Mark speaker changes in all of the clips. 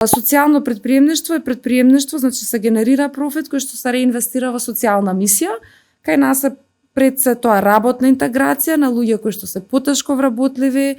Speaker 1: Социјално претприемништво е претприемништво, значи се генерира профит кој што се реинвестира во социјална мисија. Кај нас е пред се тоа работна интеграција на луѓе кои што се потешко вработливи,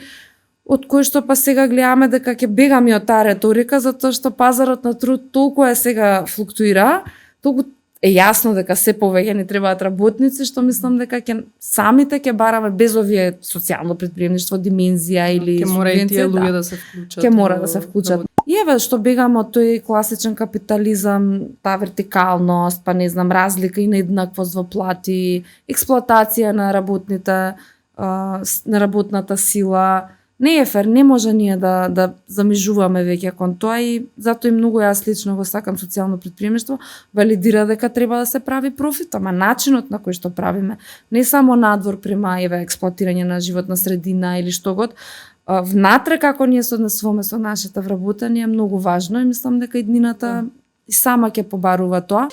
Speaker 1: од кои што па сега гледаме дека ќе бегаме од таа реторика, затоа што пазарот на труд толку е сега флуктуира, толку е јасно дека се повеќе ни требаат работници, што мислам дека самите ќе бараме без овие социјално претприемништво, димензија или
Speaker 2: ќе мора и тие луѓе да се вклучат.
Speaker 1: Ќе мора да се вклучат. И еве што бегаме од тој класичен капитализам, таа вертикалност, па не знам, разлика и нееднаквост во плати, експлоатација на работните, на работната сила. Не е фер, не може ние да замижуваме веќе кон тоа и затоа и многу јас лично го сакам социјално претприемништво, валидира дека треба да се прави профит, ама начинот на кој што правиме, не само надвор према експлоатирање на животна средина или што год, внатре како ние се однесуваме со нашите вработени е многу важно и мислам дека иднината и сама ќе побарува тоа.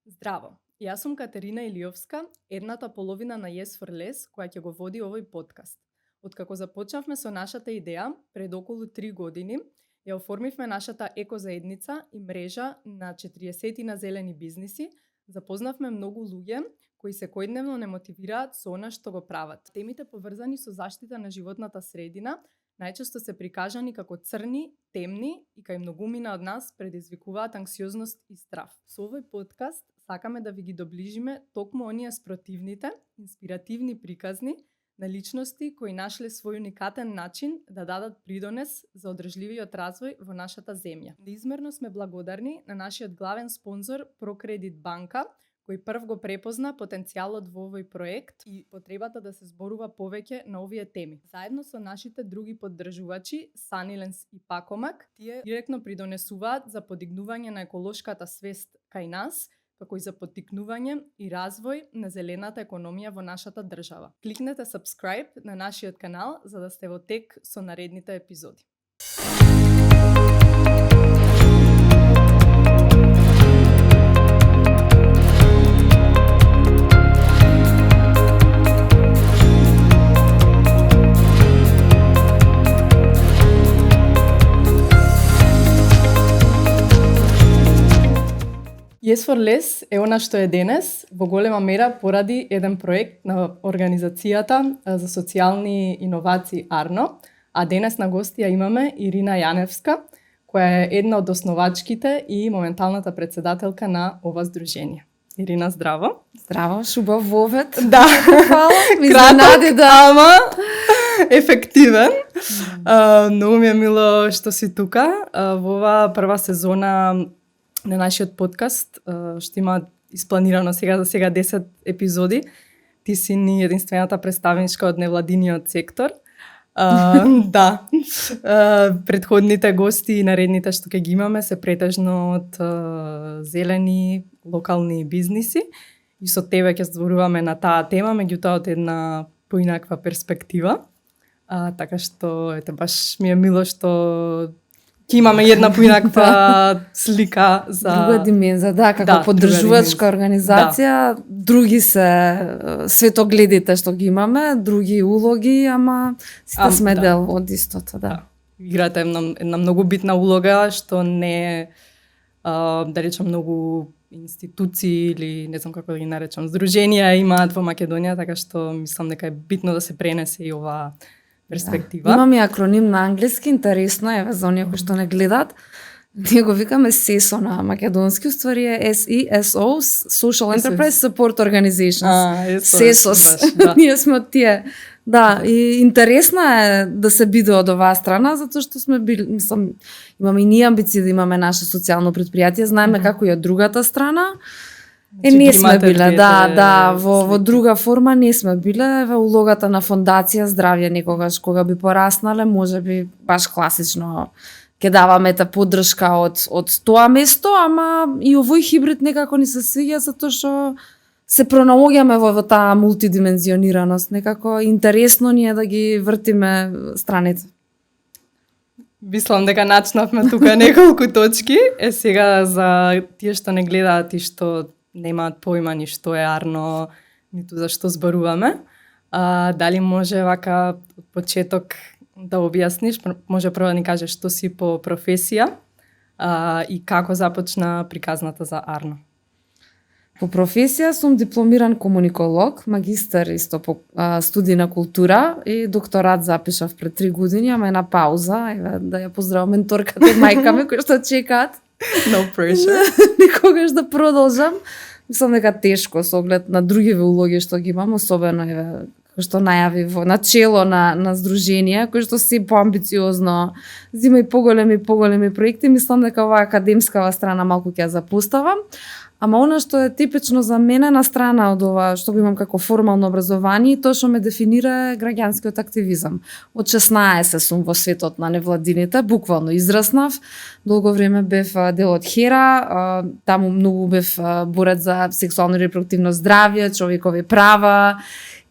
Speaker 2: Здраво, јас сум Катерина Илиовска, едната половина на Yes for Less, која ќе го води овој подкаст. Откако започнавме со нашата идеја, пред околу 3 години, ја оформивме нашата екозаедница и мрежа на 40 на зелени бизниси, запознавме многу луѓе кои секојдневно не мотивираат со она што го прават. Темите поврзани со заштита на животната средина најчесто се прикажани како црни, темни и кај многумина од нас предизвикуваат анксиозност и страв. Со овој подкаст сакаме да ви ги доближиме токму оние спротивните, инспиративни приказни на личности кои нашле свој уникатен начин да дадат придонес за одржливиот развој во нашата земја. Неизмерно сме благодарни на нашиот главен спонзор Прокредит банка, кој прв го препозна потенцијалот во овој проект и потребата да се зборува повеќе на овие теми. Заедно со нашите други поддржувачи, Саниленс и Пакомак, тие директно придонесуваат за подигнување на еколошката свест кај нас, како и за поттикнување и развој на зелената економија во нашата држава. Кликнете subscribe на нашиот канал за да сте во тек со наредните епизоди. Yes for Less е она што е денес, во голема мера поради еден проект на Организацијата за социјални иновации Арно, а денес на гостија имаме Ирина Јаневска, која е една од основачките и моменталната председателка на ова здружение. Ирина, здраво.
Speaker 1: Здраво, шубав вовет.
Speaker 2: Да.
Speaker 1: Фала, ми
Speaker 2: краток, ама ефективен. Многу ми е мило што си тука. Во оваа прва сезона на нашиот подкаст, што има испланирано за сега 10 епизоди. Ти си ни единствената представничка од невладиниот сектор. Да. Предходните гости и наредните што ќе ги имаме се претежно од зелени локални бизниси и со тебе ќе зборуваме на таа тема, меѓутоа од една поинаква перспектива. Така што ете баш ми е мило што ќе имаме една поинаква слика за
Speaker 1: друга димензија, да, како поддржувачка организација, други се светогледите што ги имаме, други улоги, ама сите сме дел од истото, да.
Speaker 2: Играте една многу битна улога што не е да речам многу институции или не знам како да ги наречам здруженија имаат во Македонија, така што мислам дека е битно да се пренесе и оваа перспектива.
Speaker 1: Да. Имам и акроним на англиски, интересно е за оние кои што не гледат. Ние го викаме SESO на македонски, уствари е SESO, Social Enterprise Support Organizations. SESOS. Да. Ние сме од тие. Да, и интересно е да се биде од оваа страна, затоа што сме били, мислам, имаме и ние амбиции да имаме наше социјално предпријатие, знаеме како и од другата страна. Не сме биле, во друга форма не сме биле, во улогата на фондација Здравје некогаш кога би пораснале, можеби баш класично ќе даваме та поддршка од тоа место, ама и овој хибрид некако ни се свиѓа затоа што се пронаоѓаме во таа мултидимензионираност, некако интересно ни е да ги вртиме страните.
Speaker 2: Мислам дека начнавме тука неколку точки. Сега за тие што не гледаат и што немаат поима ни што е арно, ниту за што зборуваме. Дали може вака од почеток да објасниш, може прво да ни кажеш што си по професија и како започна приказната за арно?
Speaker 1: По професија сум дипломиран комуниколог, магистар исто по студии на култура и докторат запишав пред 3 години, ама една пауза, еве да ја поздравам менторката и мајка ми кои што чекаат.
Speaker 2: No pressure.
Speaker 1: Никогаш да продолжам. Мислам дека тешко со оглед на другиве улоги што ги имам, особено еве кој што најави во начело на здружение, кој што се поамбициозно зима и поголеми проекти, мислам дека оваа академскава страна малку ќе ја запоставам. Ама она што е типично за мене на страна од ова што го имам како формално образование, тоа што ме дефинира е граѓанскиот активизам. Од 16 сум во светот на невладините, буквално израснав. Долго време бев дел од Хера, таму многу бев борец за сексуално и репродуктивно здравје, човекови права.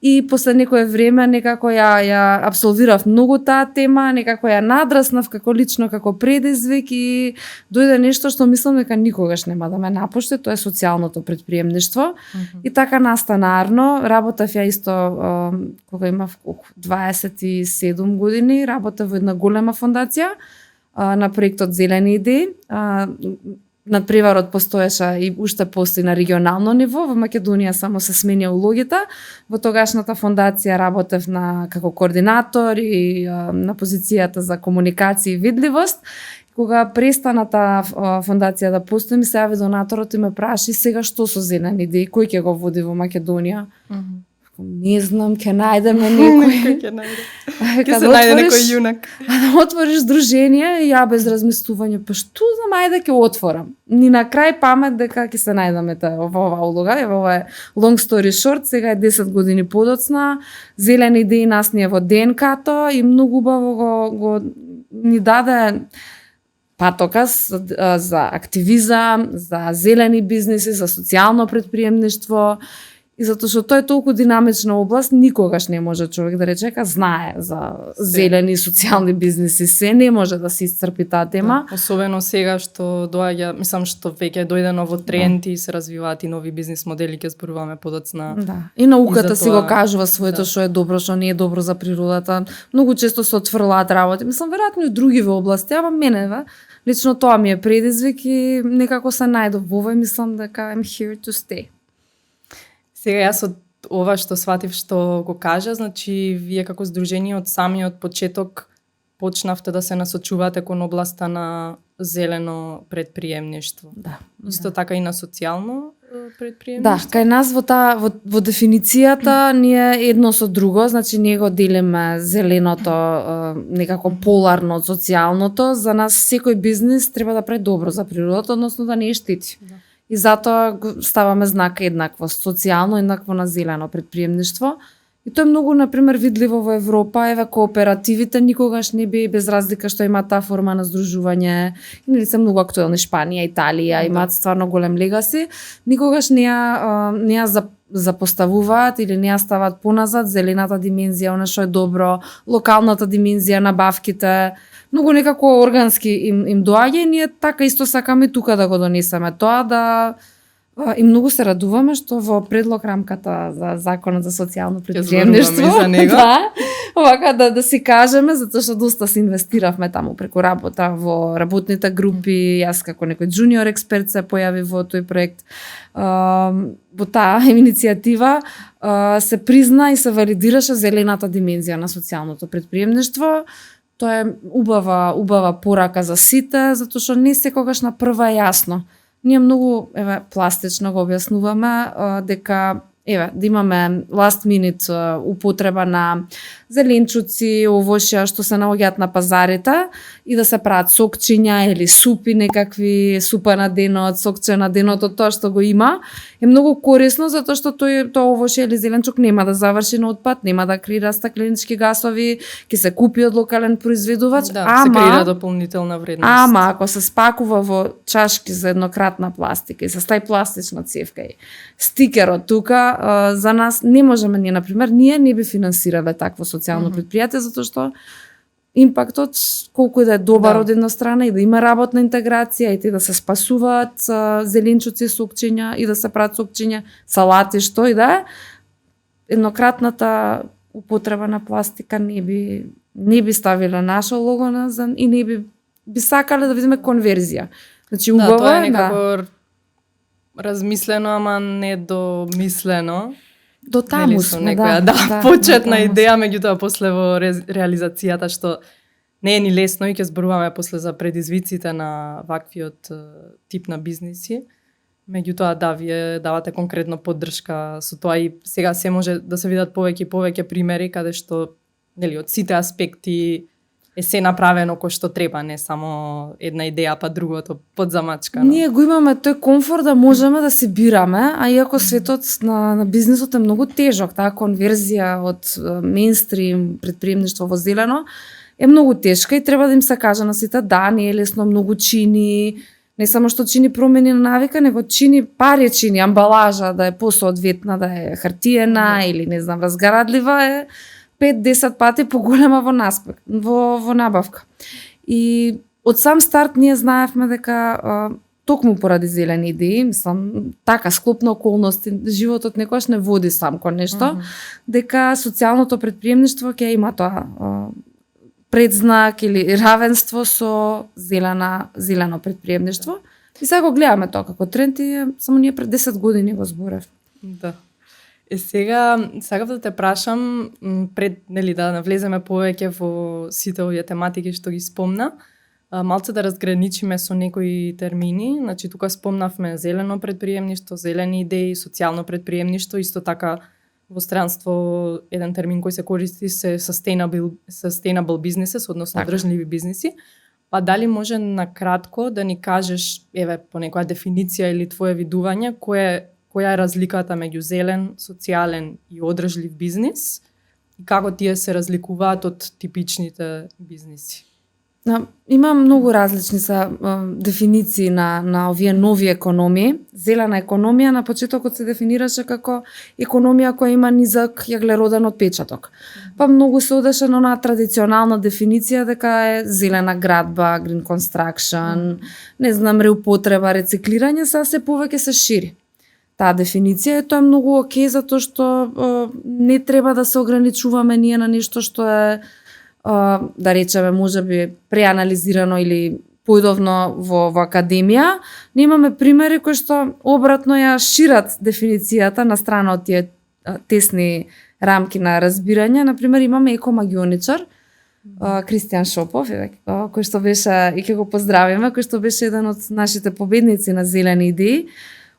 Speaker 1: И после некое време некако ја абсолвирав многу таа тема, некако ја надраснав како лично, како предизвик и дојде нешто што мислам дека никогаш нема да ме напушти, тоа е социјалното претприемништво. И така настана арно, работев ја исто кога имав 27 години, работев во една голема фондација на проектот Зелени идеи. Надпреварот постоеше и уште постои на регионално ниво, во Македонија само се сменија улогите. Во тогашната фондација работев како координатор и на позицијата за комуникација и видливост. Кога престана таа фондација да постои, ми се јави донаторот и ме праша сега што со Зелени идеи, кој ќе го води во Македонија? Не знам, ќе најдеме некој.
Speaker 2: Ќе се најде некој јунак.
Speaker 1: Отвориш здружение и ја без размислување, па што знам, ајде ќе отворам. Ни на крај памет дека ќе се најдеме во оваа улога, ова е long story short, сега е 10 години подоцна, Зелени идеи нас ни е во ДНК-то и многу убаво го ни даде патоказ за активизам, за зелени бизниси, за социјално претприемништво. И затоа што тоа е толку динамична област, никогаш не може човек да рече дека знае за зелени социјални бизниси, се не може да се исцрпи таа тема.
Speaker 2: Да, особено сега што доаѓа, мислам што веќе дојде ново тренд и се развиваат и нови бизнис модели, ќе зборуваме подоцна.
Speaker 1: Да. И науката си го кажува своето што е добро, што не е добро за природата. Многу често се отфрлаат работи. Мислам веројатно и други во области, ама мене лично тоа ми е предизвик и некако се најдов во ова и мислам дека I'm here to stay.
Speaker 2: Сега јас од ова што сватив што го кажа, значи вие како здружение од самиот почеток почнавте да се насочувате кон областа на зелено претприемништво.
Speaker 1: Да.
Speaker 2: Исто така и на социјално претприемништво?
Speaker 1: Да, кај нас во дефиницијата ние едно со друго, значи ние го делиме зеленото некако поларно од социјалното. За нас секој бизнис треба да прави добро за природата, односно да не ја штети. Да. И затоа ставаме знак еднакво, социјално еднакво на зелено претприемништво. И тоа е многу, например, видливо во Европа, еве кооперативите никогаш не би без разлика што има таа форма на здружување, или се многу актуелни Шпанија, Италија, имаат стварно голем легаси, никогаш не ја запоставуваат или не ја стават поназад зелената димензија, она што е добро, локалната димензија, набавките, многу некако органски им доаѓа и ние така исто сакаме тука да го донесеме тоа и многу се радуваме што во предлог рамката за законот за социјално претприемништво, овака да си кажеме, затоа што доста се инвестиравме таму преку работа во работните групи, јас како некој джуниор експерт се појави во тој проект. Во таа иницијатива се призна и се валидираше зелената димензија на социјалното претприемништво. Тоа е убава порака за сите, затоа што не секогаш на прва е јасно. Ние многу пластично го објаснуваме дека да имаме last minute употреба на зеленчуци, овошја што се наоѓаат на пазарите и да се прават сокчиња или супи некакви, супа на денот, сокче на денот, од тоа што го има, е многу корисно затоа што тоа овошје или зеленчук нема да заврши на отпад, нема да креира стакленички гасови, ќе се купи од локален произведувач,
Speaker 2: се креира дополнителна вредност.
Speaker 1: Ама ако се спакува во чашки за еднократна пластика и се стави пластична цевка и стикерот тука, за нас не можеме ние, например, ние не би финансирале такво социјално предпријатие, затоа што импактот, колку и да е добар
Speaker 2: Да.
Speaker 1: од една страна и да има работна интеграција и да се спасуваат зеленчуци, сокчиња и да се прават сокчиња, салати, што и да е, еднократната употреба на пластика не би ставила наша лого назад и не би сакале да видиме конверзија. Значи убаво
Speaker 2: тоа е
Speaker 1: да.
Speaker 2: некако размислено, ама не домислено.
Speaker 1: До таму
Speaker 2: со
Speaker 1: сме,
Speaker 2: некоја почетна идеја, меѓутоа после во реализацијата што не е ни лесно и ќе зборуваме после за предизвиците на ваквиот тип на бизниси. Меѓутоа вие давате конкретно поддршка со тоа и сега се може да се видат повеќе и повеќе примери каде што нели од сите аспекти е се направено кој што треба, не само една идеја па другото подзамачкано.
Speaker 1: Ние го имаме тој комфорт да можеме да се бираме, а иако светот на бизнисот е многу тежок, таа конверзија од мејнстрим предприемништво во зелено е многу тешка и треба да им се каже на сите да, не е лесно, многу чини, не само што чини промени на навика, него чини пари, чини амбалажа да е посоодветна, да е хартиена или не знам, разградлива е 5-10 пати поголема во набавка. И од сам старт ние знаевме дека токму поради зелени идеи, мислам, така склоп на околности, животот некојаш не води сам кон нешто, дека социјалното предприемништво ќе има тоа предзнак или равенство со зелено предприемништво. И сега го гледаме тоа како тренд и само ние пред 10 години го зборев.
Speaker 2: Да. Сега сакав да те прашам пред да навлеземе повеќе во сите овие тематики што ги спомна, малце да разграничиме со некои термини. Значи тука спомнавме зелено предприемништво, зелени идеи, социјално предприемништво, исто така во странство еден термин кој се користи се sustainable businesses, односно одржливи бизниси. Па дали може накратко да ни кажеш, по некоја дефиниција или твое видување, која е разликата меѓу зелен, социјален и одржлив бизнис и како тие се разликуваат од типичните бизниси?
Speaker 1: Има многу различни дефиниции на овие нови економии. Зелена економија на почетокот се дефинираше како економија која има низак јаглероден отпечаток. Па многу се одеше на онаа традиционална дефиниција дека е зелена градба, green construction, не знам, реупотреба, рециклирање, сега се повеќе се шири таа дефиниција и тоа е многу окей затоа што не треба да се ограничуваме ние на нешто што е да речеме можеби преанализирано или поидовно во академија. Ние имаме примери кои што обратно ја шират дефиницијата на страна од тие тесни рамки на разбирање. Например, имаме екомагионичар Кристијан Шопов, кој што беше, и ќе го поздравиме, кој што беше еден од нашите победници на зелени идеи.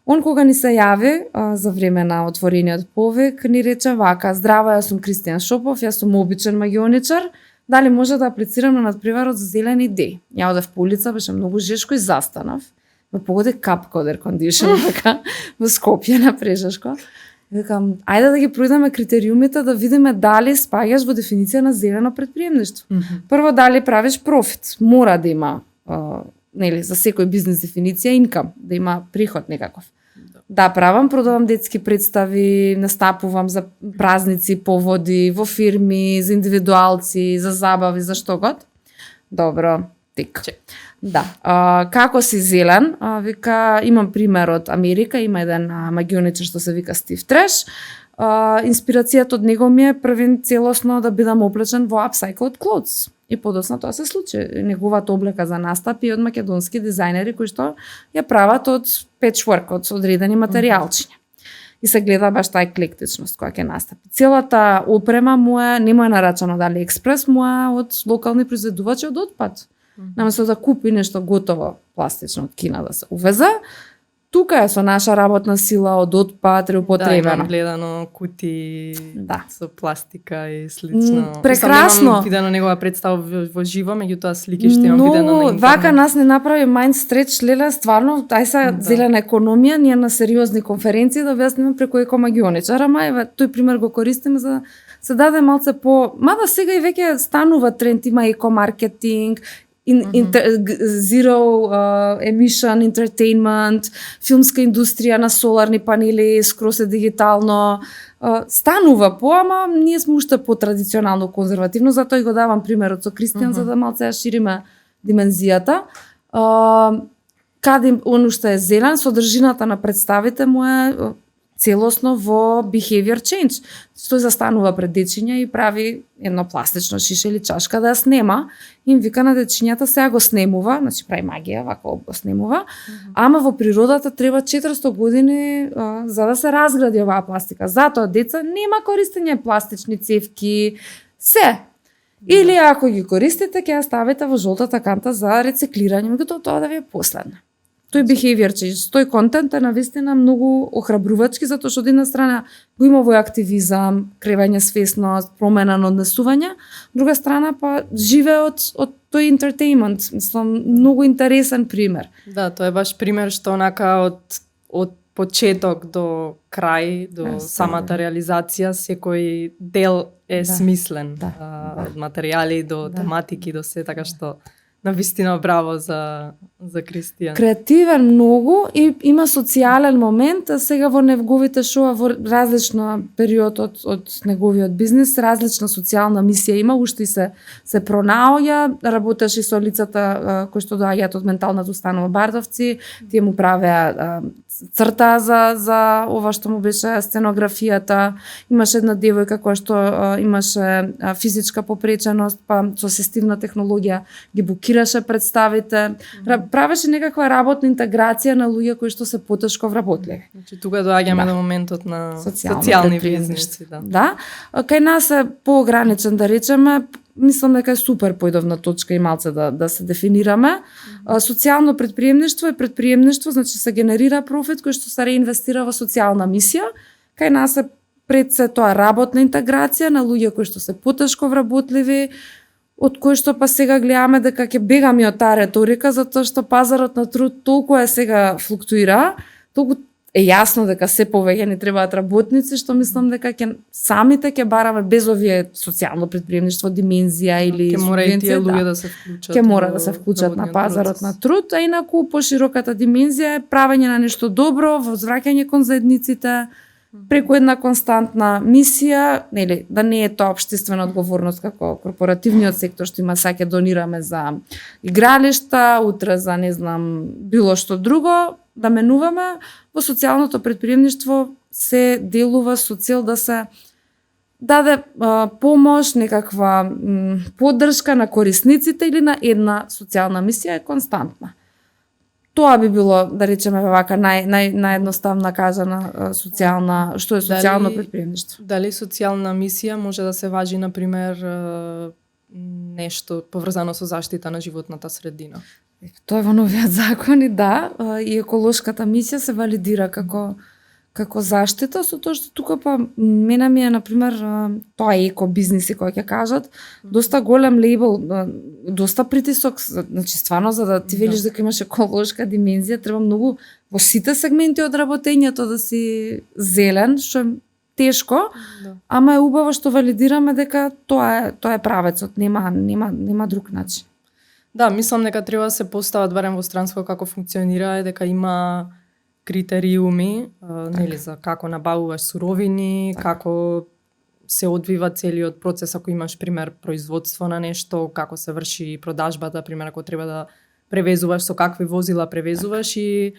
Speaker 1: Он кога ни се јави за време на отворениот повик, ни рече вака: "Здраво, јас сум Кристијан Шопов, јас сум обичен магионичар. Дали може да аплицирам на надпреварот за зелени идеи?" Ја одев по улица, беше многу жешко и застанав. Ме погоди капка од еркондишн така во Скопје на Прешешко. Викам, ајде да ги пројдеме критериумите да видиме дали спаѓаш во дефиниција на зелено предприемништво. Прво, дали правиш профит, мора да има за секој бизнес дефиниција инкам, да има приход некаков. Да, правам, продавам детски представи, настапувам за празници, поводи, во фирми, за индивидуалци, за забави, за што год. Добро, тик. Да. Како си зелен? Вика, имам пример од Америка, има еден магионичар што се вика Стив Треш. Инспирацијата од него ми е првен целосно да бидам облечен во upcycled clothes. И подоцна тоа се случи. Неговата облека за настап и од македонски дизајнери кои што ја прават од печворк, од одредени материјалчиња. И се гледа баш таа еклектичност која ќе настапи. Целата опрема му е, не му е нарачано дали експрес, му е од локални произведувачи од отпад. Наместо да купи нешто готово пластично од Кина да се увезе, тука е со наша работна сила од отпад, реупотребено.
Speaker 2: Да, имам гледано кути со пластика и слично.
Speaker 1: Прекрасно.
Speaker 2: Имам видено негова представа во живо, меѓутоа слики што имам видено на интернет.
Speaker 1: Вака нас не направи mind stretch, леле, стварно, тај са зелена економија, ние на сериозни конференции да објасниме преку екомагионичар, ама тој пример го користиме за се даде малце мада сега и веќе станува тренд, има екомаркетинг, zero emission entertainment, филмска индустрија на соларни панели, скроз е дигитално, станува ама ние сме уште по-традиционално конзервативно, затоа и го давам примерот со Кристијан, за да малце ја шириме димензијата. Каде он уште е зелен, содржината на представите му е целосно во behavior change. Тој застанува пред дечиња и прави едно пластично шише или чашка да ја снема. Им вика на дечињата сега го снемува, значи прави магија, вака го снемува. Ама во природата треба 400 години за да се разгради оваа пластика. Затоа деца нема користење пластични цевки, се. Или ако ги користите, ќе ја ставите во жолтата канта за рециклирање, меѓутоа тоа да ви е последно. Тој behavior change, тој контент е навистина многу охрабрувачки, затоа што од една страна го има овој активизам, кревање свесност, промена на однесување, друга страна па живее од тој entertainment, мислам, многу интересен пример.
Speaker 2: Да, тоа е баш пример што онака од почеток до крај, до самата реализација, секој дел е смислен. Од материјали до тематики, до се, така што навистина браво за Кристијан.
Speaker 1: Креативен многу и има социјален момент, а сега во неговите шоа во различна период од неговиот бизнис, различна социјална мисија има, уште се пронаоѓа, работеше со лицата кои што доаѓаат од менталната установа Бардовци, тие му правеа црта за ова што му беше сценографијата, имаше една девојка која што имаше физичка попреченост, па со асистивна технологија ги букираше представите, правеше некаква работна интеграција на луѓе кои што се потешко вработливи.
Speaker 2: Значи тука доаѓаме до моментот на социјални бизнеси,
Speaker 1: Да. Кај нас е поограничен, да речеме, мислам дека е супер поидовна точка и малце да се дефинираме. Социјално предприемништво е предприемништво, значи се генерира профит кој што се реинвестира во социјална мисија. Кај нас е пред се тоа работна интеграција на луѓе кои што се потешко вработливи, од кој што па сега гледаме дека ќе бегаме од таа реторика, затоа што пазарот на труд толку е сега флуктуира, толку е јасно дека се повеќе ни требаат работници, што мислам дека самите ќе бараме без овие социјално предприемништво, димензија или
Speaker 2: ќе мора и тие луѓе да се вклучат.
Speaker 1: Ќе мора да се вклучат на пазарот на труд, а инаку пошироката димензија е правење на нешто добро, возвраќање кон заедниците, преку една константна мисија, нели, да не е тоа општествена одговорност како корпоративниот сектор што има сега ќе донираме за игралишта, утре за не знам било што друго, да менуваме. Во социјалното предприемништво се делува со цел да се даде помош, некаква поддршка на корисниците или на една социјална мисија е константна. Тоа би било, да речеме вака, наједноставна кажана социјална, што е социјално предприемништво.
Speaker 2: Дали социјална мисија може да се важи, например, нешто поврзано со заштита на животната средина?
Speaker 1: Тоа е во новиот закон и да, и еколошката мисија се валидира како заштита, со тоа што тука па мене ми е, например, тоа е екобизнеси кои ќе кажат, доста голем лейбл, доста притисок, значи стварно за да ти велиш дека имаш еколошка димензија, треба многу во сите сегменти од работењето да си зелен, што е тешко, ама е убаво што валидираме дека тоа е правецот, нема друг начин.
Speaker 2: Да, мислам дека треба да се постават барем во странство како функционира, дека има критериуми, нели, за како набавуваш суровини, како се одвива целиот процес ако имаш пример производство на нешто, како се врши продажбата, пример ако треба да превезуваш, со какви возила превезуваш и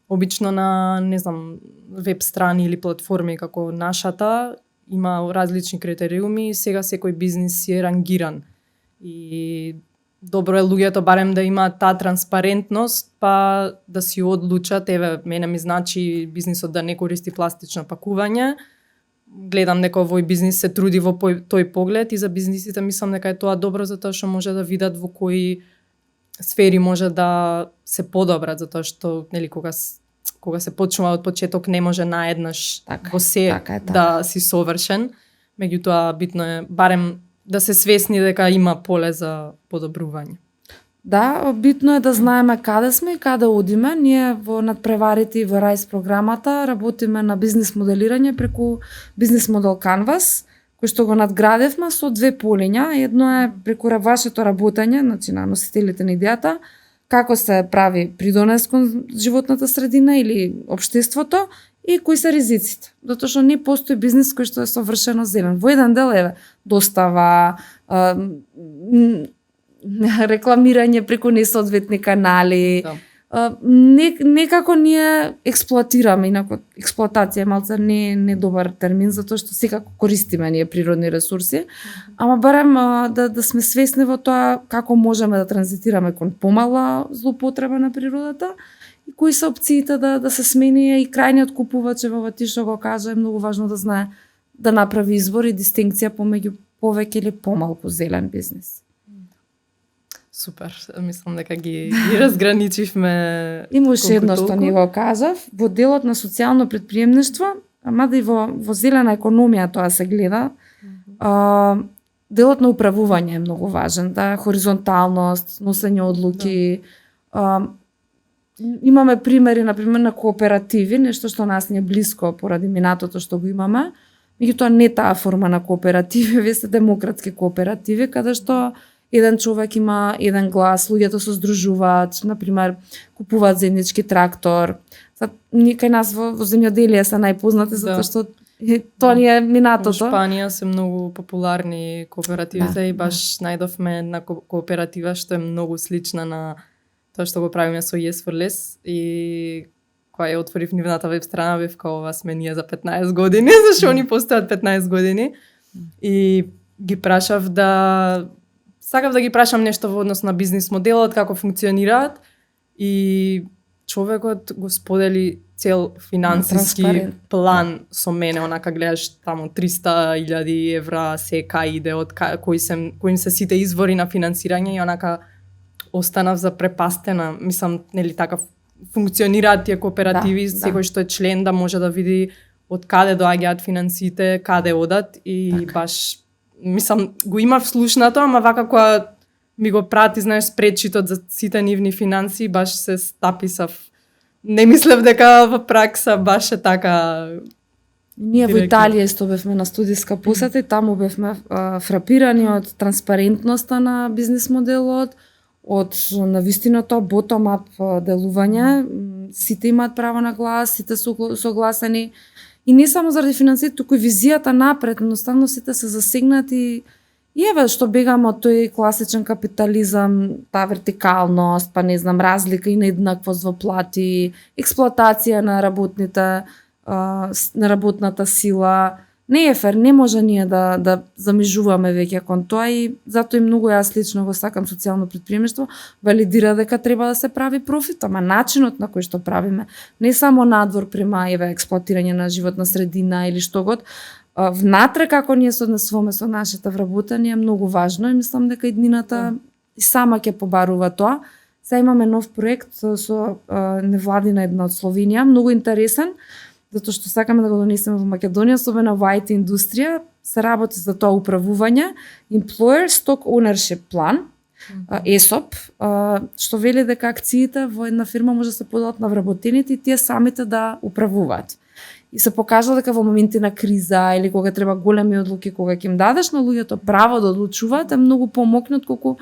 Speaker 2: обично на, не знам, веб страни или платформи како нашата има различни критериуми и сега секој бизнис е рангиран. И добро е луѓето барем да имаат таа транспарентност, па да си одлучат, еве, мене ми значи бизнисот да не користи пластично пакување. Гледам дека овој бизнис се труди во тој поглед и за бизнисите мислам дека е тоа добро затоа што може да видат во кои сфери може да се подобрат, затоа што, нели, кога се почнува од почеток не може наеднаш во се да си совршен. Меѓутоа битно е барем да се свесни дека има поле за подобрување.
Speaker 1: Да, битно е да знаеме каде сме и каде одиме. Ние во надпреварите и во RISE програмата работиме на бизнис моделирање преку бизнис модел Canvas, кој што го надградевме со две полиња. Едно е преку вашето работење, значи на носителите на идејата, како се прави придонес кон животната средина или општеството, и кои се ризиците. Затоа што не постои бизнис кој што е совршено зелен. Во еден дел е достава, рекламирање преку несоодветни канали.
Speaker 2: Да.
Speaker 1: Некако ние експлоатираме, инаку експлоатација е малце не добар термин, затоа што секако користиме ние природни ресурси, ама барем да сме свесни во тоа како можеме да транзитираме кон помала злоупотреба на природата и кои се опциите да се смени, и крајниот купувач, во ти што го кажа, е многу важно да знае да направи избор и дистинкција помеѓу повеќе или помалку зелен бизнис.
Speaker 2: Супер, мислам дека ги разграничивме.
Speaker 1: Има уште едно што не го кажав, во делот на социјално претприемништво, мада и во зелена економија тоа се гледа, делот на управување е многу важен, да, хоризонталност, носење одлуки. Имаме примери, например, на кооперативи, нешто што нас не е блиско поради минатото што го имаме, меѓутоа не таа форма на кооперативи, вие сте демократски кооперативи, каде што еден човек има еден глас, луѓето се здружуваат, например, купуваат заеднички трактор. Кај нас во земјоделие се најпознати, затоа што тоа ни е минатото.
Speaker 2: Во Шпанија се многу популарни кооперативите и баш најдовме една кооператива што е многу слична на тоа што го правиме со Yes for Less, и кога ја отворив нивната веб страна, бев као ова сме ние за 15 години, зашто они постојат 15 години, и ги прашав сакав да ги прашам нешто во однос на бизнис моделот, како функционираат, и човекот го сподели цел финансиски план со мене, онака гледаш таму 300.000 евра сека иде од кои се сите извори на финансирање, и онака останав запрепастена. Мислам, нели така функционираат тие кооперативи, секој што е член да може да види од каде доаѓаат финансите, каде одат, и баш мислам, го имав слушнато, ама вака кога ми го прати, знаеш, спредшитот за сите нивни финанси, баш се стаписав. Не мислев дека во пракса баш е така.
Speaker 1: Ние во Италија исто бевме на студиска посета и таму бевме фрапирани од транспарентноста на бизнис моделот, од навистина тоа bottom-up делување, сите имаат право на глас, сите се согласени. И не само заради финансите, туку и визијата напред, едноставно сите се засегнати. И еве што бегаме од тој класичен капитализам, таа вертикалност, па не знам, разлика и нееднаквост во плати, експлоатација на работните, на работната сила. Не е фер, не може ние да замижуваме веќе кон тоа, и затоа и многу јас лично го сакам социјално претприемништво, валидира дека треба да се прави профит, ама начинот на кој што правиме, не само надвор према експлоатирање на животна средина или што год, внатре како ние се однесуваме со нашите вработени е многу важно, и мислам дека иднината и сама ќе побарува тоа. Сега имаме нов проект со невладина една од Словенија, многу интересен, затоа што сакаме да го донесеме во Македонија, особено во IT индустрија, се работи за тоа управување, Employer Stock Ownership Plan, ESOP, што вели дека акциите во една фирма може да се поделат на вработените и тие самите да управуваат. И се покажа дека во моменти на криза или кога треба големи одлуки, кога ќе им дадеш на луѓето право да одлучуваат, е многу помокни отколку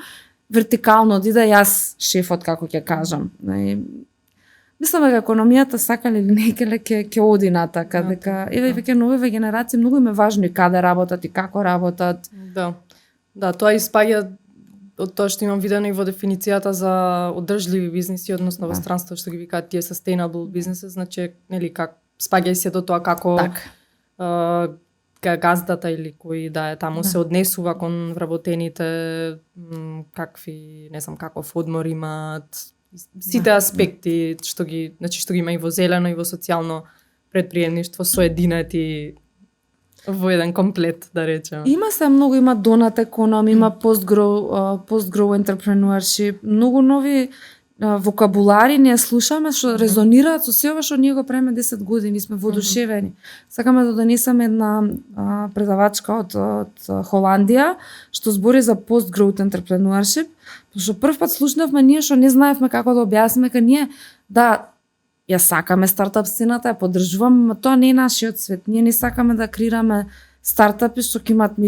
Speaker 1: вертикално да јас шефот, како ќе кажам. Мислам дека економијата сакале или не ќе оди натака, дека еве веќе новите генерации многу им е важно и каде работат и како работат.
Speaker 2: Да, тоа испаѓа од тоа што имам видено и во дефиницијата за одржливи бизниси, односно во странство што ги викаат тие sustainable бизнеси, значи нели как спаѓа се до тоа како газдата или кој да е таму се однесува кон вработените, какви, не знам, каков одмор имаат, сите аспекти што ги има и во зелено и во социјално претприемништво соединети во еден комплет, да речеме.
Speaker 1: Има донат економ, има post-grow entrepreneurship, многу нови вокабулари ние слушаме што резонираат со се ова што ние го правиме 10 години, сме воодушевени. Сакаме да донесеме една предавачка од Холандија што збори за post-growth entrepreneurship, што прв пат слушнавме ние што не знаевме како да објасниме, дека ние ја сакаме стартап сцената, ја поддржуваме, но тоа не е нашиот свет. Ние не сакаме да креираме стартапи што ќе имаат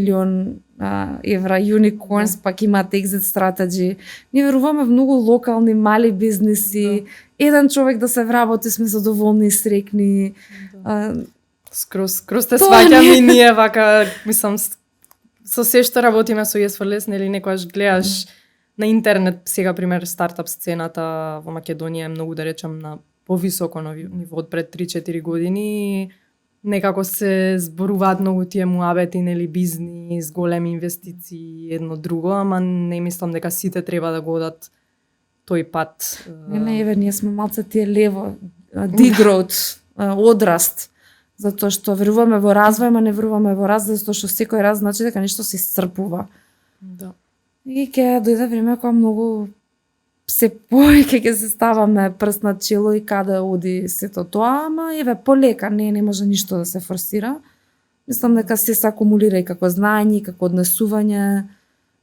Speaker 1: евра unicorns, пак имаат exit strategy. Ние веруваме многу локални мали бизниси. Еден човек да се вработи, сме задоволни и срекни.
Speaker 2: Скроз те сваќаме и ние вака, мислам, со се што работиме со Yes4Less, нели некојаш гледаш на интернет, сега пример стартап сцената во Македонија е многу, да речам, на повисоко ниво од пред 3-4 години. Некако се зборуваат многу тие муабети, нели, бизнис, големи инвестиции, едно друго, ама не мислам дека сите треба да го одат тој пат.
Speaker 1: Не, еве, ние сме малце тие лево, degrowth, одраст, затоа што веруваме во развој, ама не веруваме во раст, затоа што секој раз значи дека нешто се исцрпува.
Speaker 2: Да.
Speaker 1: И ќе дојде време кога многу се повеќе ќе се ставаме прст на чело и каде оди сето тоа, ама еве полека, не може ништо да се форсира. Мислам дека се акумулира и како знаење, како однесување.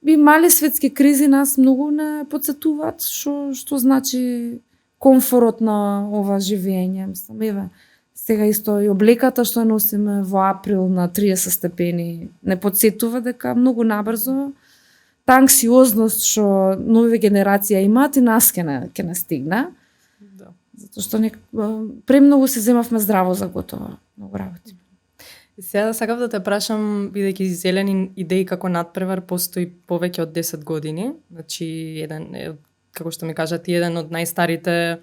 Speaker 1: Би мали светски кризи нас многу не потсетуваат што значи комфорот на ова живење. Мислам, еве, сега исто и облеката што носиме во април на 30 степени не потсетува дека многу набрзо та анксиозност што нови генерација имаат и нас ќе не стигне.
Speaker 2: Да.
Speaker 1: Затоа што премногу се земавме здраво за готово многу работи.
Speaker 2: И сега сакав да те прашам, бидејќи зелени идеи како надпревар постои повеќе од 10 години, значи како што ми кажа ти, еден од најстарите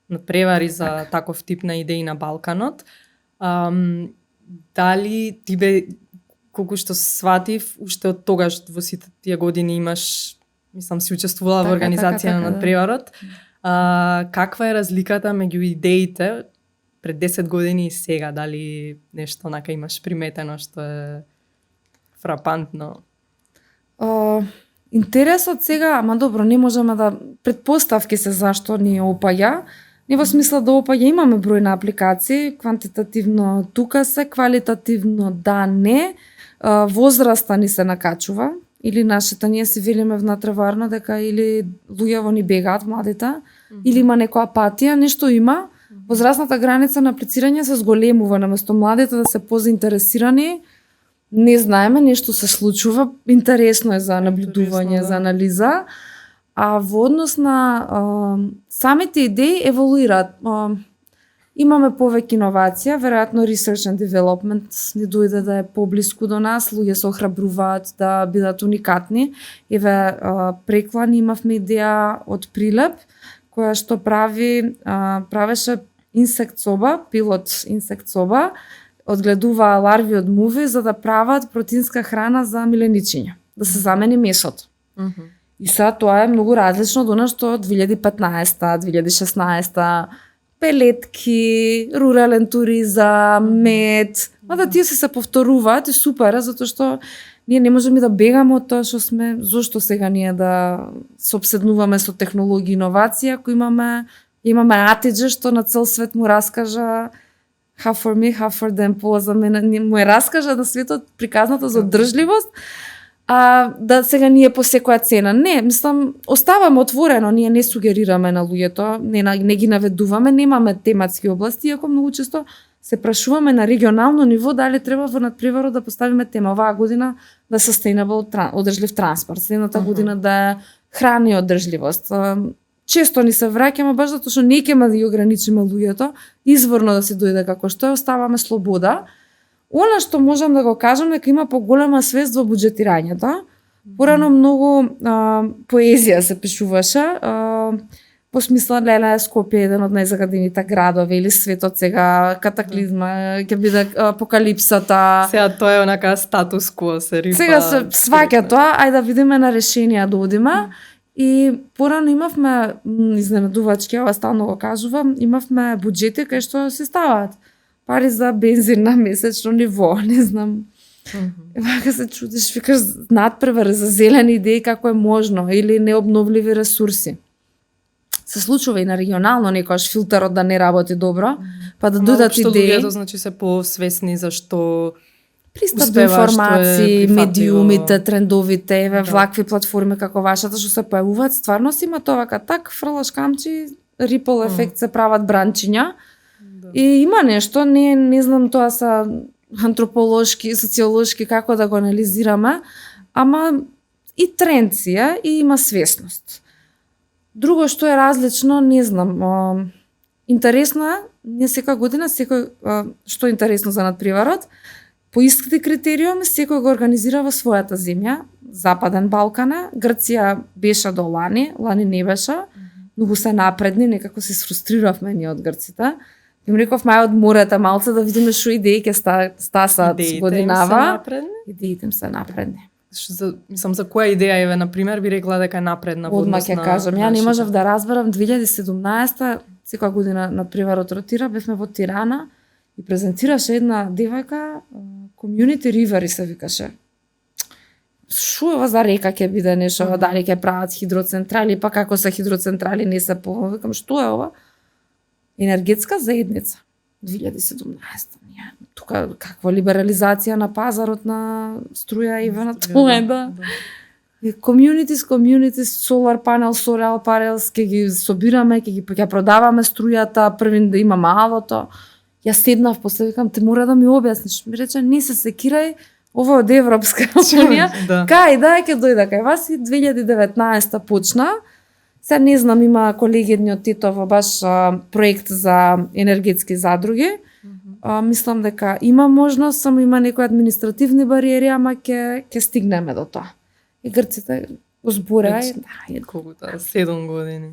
Speaker 2: надпревари за таков тип на идеи на Балканот. Дали ти колку што сватив, уште од тогаш во сите тие години имаш, мислам, си учествувала во организација на надпреварот. Каква е разликата меѓу идеите пред 10 години и сега? Дали нешто онака имаш приметено што е фрапантно?
Speaker 1: Интересот сега, ама добро, не можеме да предпоставки се зашто ни опаѓа. Не во смисла да опаѓа, имаме број на апликации, квантитативно тука се, квалитативно да не. Возраста ни се накачува, или нашата, ние си велиме внатре дека или луѓето ни бегаат младите, или има некоја апатија, нешто има. Возрастната граница на аплицирање се зголемува, наместо младите да се позаинтересирани, не знаеме, нешто се случува, интересно е за наблюдување, за анализа, а во однос на самите идеи еволуираат. Имаме повеќе иновација, веројатно research and development не дојде да е поблиску до нас, луѓе се охрабруваат да бидат уникатни. Еве, преклани имавме идеја од Прилеп, која што правеше инсект соба, пилот инсект соба, одгледуваа ларви од муви за да прават протеинска храна за миленичиња, да се замени месото. И сега тоа е многу различно од она што 2015-та, 2016-та, пелетки, рурален туризам, мед, да тие се повторуваат и супер, затоа што ние не можеме да бегаме од тоа што сме, зошто сега ние да се обседнуваме со технологија и иновација, ако имаме Атидже што на цел свет му раскажа half for me, half for them, пола за мене, му е раскажа на светот приказната за одржливост, да сега ние по секоја цена. Не, мислам, оставаме отворено, ние не сугерираме на луѓето, не ги наведуваме, немаме тематски области, иако многу често се прашуваме на регионално ниво дали треба во надпреварот да поставиме тема оваа година да sustainable одржлив транспорт, следната година да е храна и одржливост. Често ни се враќаме баш затоа што не кема да ги ограничиме луѓето, изворно да се дојде како што е, оставаме слобода. Она што можам да го кажам дека има поголема свест во буџетирањето. Порано многу поезија се пишуваше, по смисла леле Скопје е еден од најзагадените градови или светот сега катаклизма, ќе биде апокалипсата.
Speaker 2: Сега тоа е онака статус кво се рипа.
Speaker 1: Сега се сваќа тоа, ајде да видиме на решенија да одиме. И порано имавме изненадувачки, ова стално го кажувам, имавме буџети кај што се ставаат пари за бензин на месечно ниво, не знам. Вака се чудиш, викаш надпревар за зелени идеи како е можно или необновливи ресурси. Се случува и на регионално некојаш филтерот да не работи добро, па да дојдат идеи.
Speaker 2: Луѓето значи се посвесни за што
Speaker 1: пристап до информации, медиумите, трендовите, вакви платформи како вашата што се појавуваат, стварно си има тоа так фрлаш камчи, рипл ефект се прават бранчиња. И има нешто, не знам тоа са антрополошки, социолошки како да го анализираме, ама и тренд си е и има свесност. Друго што е различно, не знам, интересно е, не секоја година, што е интересно за надпреварот, по истите критериуми секој го организира во својата земја, Западен Балкан е, Грција беше до лани не беше, многу се напредни, некако се сфрустриравме ние од грците. Им реков мај од мората малце да видиме што идеи ќе стасат годинава. Идеите им се напредни.
Speaker 2: Мислам, за која идеја еве на пример би рекла дека е напредна во однос на...
Speaker 1: Одма ќе кажам, ја не можев да разберам 2017-та, секоја година надпреварот ротира, бевме во Тирана и презентираше една девојка, Community River се викаше. Шо е ова за река ќе биде нешто, дали ќе прават хидроцентрали, па како се хидроцентрали не се по... Викам, што е ова? Енергетска заедница. 2017. Тука каква либерализација на пазарот на струја и на тоа, да. Communities, solar panels, ќе ги собираме, ќе продаваме струјата, првин да има малото. Ја седнав, после викам, те мора да ми објасниш. Ми рече, не се секирај, ова од Европска унија. Кај, ќе дојда кај вас и 2019 почна. Сега не знам, има колеги од Титово баш проект за енергетски задруги. Мислам дека има можност, само има некои административни бариери, ама ќе стигнеме до тоа. И грците го збореа.
Speaker 2: Колку тоа, 7 години.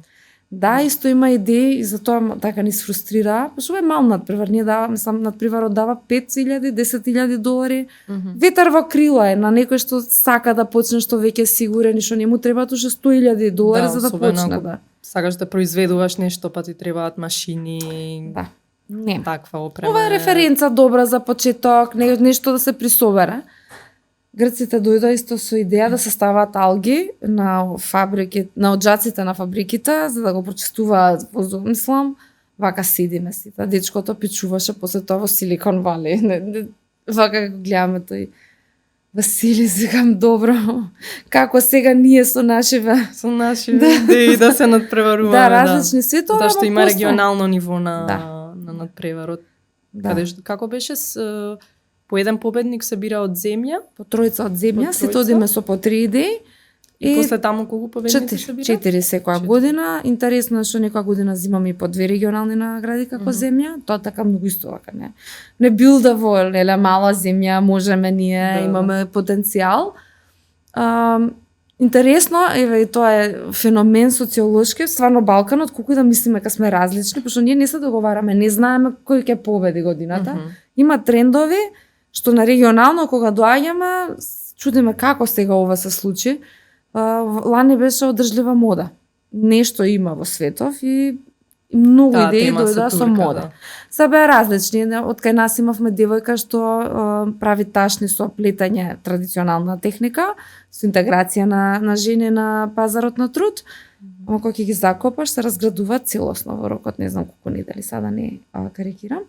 Speaker 1: Да, исто има идеи и затоа така ни сфрустрира. Што е мал надпревар, ние мислам надпреварот дава 5.000, 10.000 долари. Ветар во крила е на некој што сака да почне, што веќе сигурен и што не му треба туше 100.000 долари за да почне, да.
Speaker 2: Сакаш да произведуваш нешто, па ти требаат машини.
Speaker 1: Да. Не.
Speaker 2: Таква опрема.
Speaker 1: Ова е референца добра за почеток, нешто да се присобере. Грците дојдоа исто со идеја да се ставаат алги на фабрики, на оджаците на фабриките, за да го прочистуваат во мислам, вака седиме сите. Дечкото пичуваше после тоа во Силикон Вали. Вака го гледаме тој Васили, зикам добро. Како сега ние со нашиве
Speaker 2: идеи да се надпреваруваме.
Speaker 1: Да, различни светови.
Speaker 2: Затоа што има регионално ниво на надпреварот. Да. Како беше по еден победник се бира од земја,
Speaker 1: по тројца од земја, сите одиме со по 3 идеи.
Speaker 2: И после таму колку победници се бира?
Speaker 1: 4 секоја година. Интересно е што некоја година земаме и по 2 регионални награди како земја. Тоа така многу исто вака не билдаво, неле мала земја, можеме ние, имаме потенцијал. Интересно, еве и тоа е феномен социолошки, стварно Балканот, колку да мислиме дека сме различни, пошто ние не се договараме, не знаеме кој ќе победи годината. Има трендови што на регионално кога доаѓаме, чудиме како сега ова се случи. Лани беше одржлива мода. Нешто има во светов и многу идеи дојдоа со мода. Се беа различни. Од кај нас имавме девојка што прави ташни со плетање, традиционална техника, со интеграција на жени на пазарот на труд. Ама кога ќе ги закопаш, се разградуваат целосно во рокот, не знам колку недели, сега не карикирам.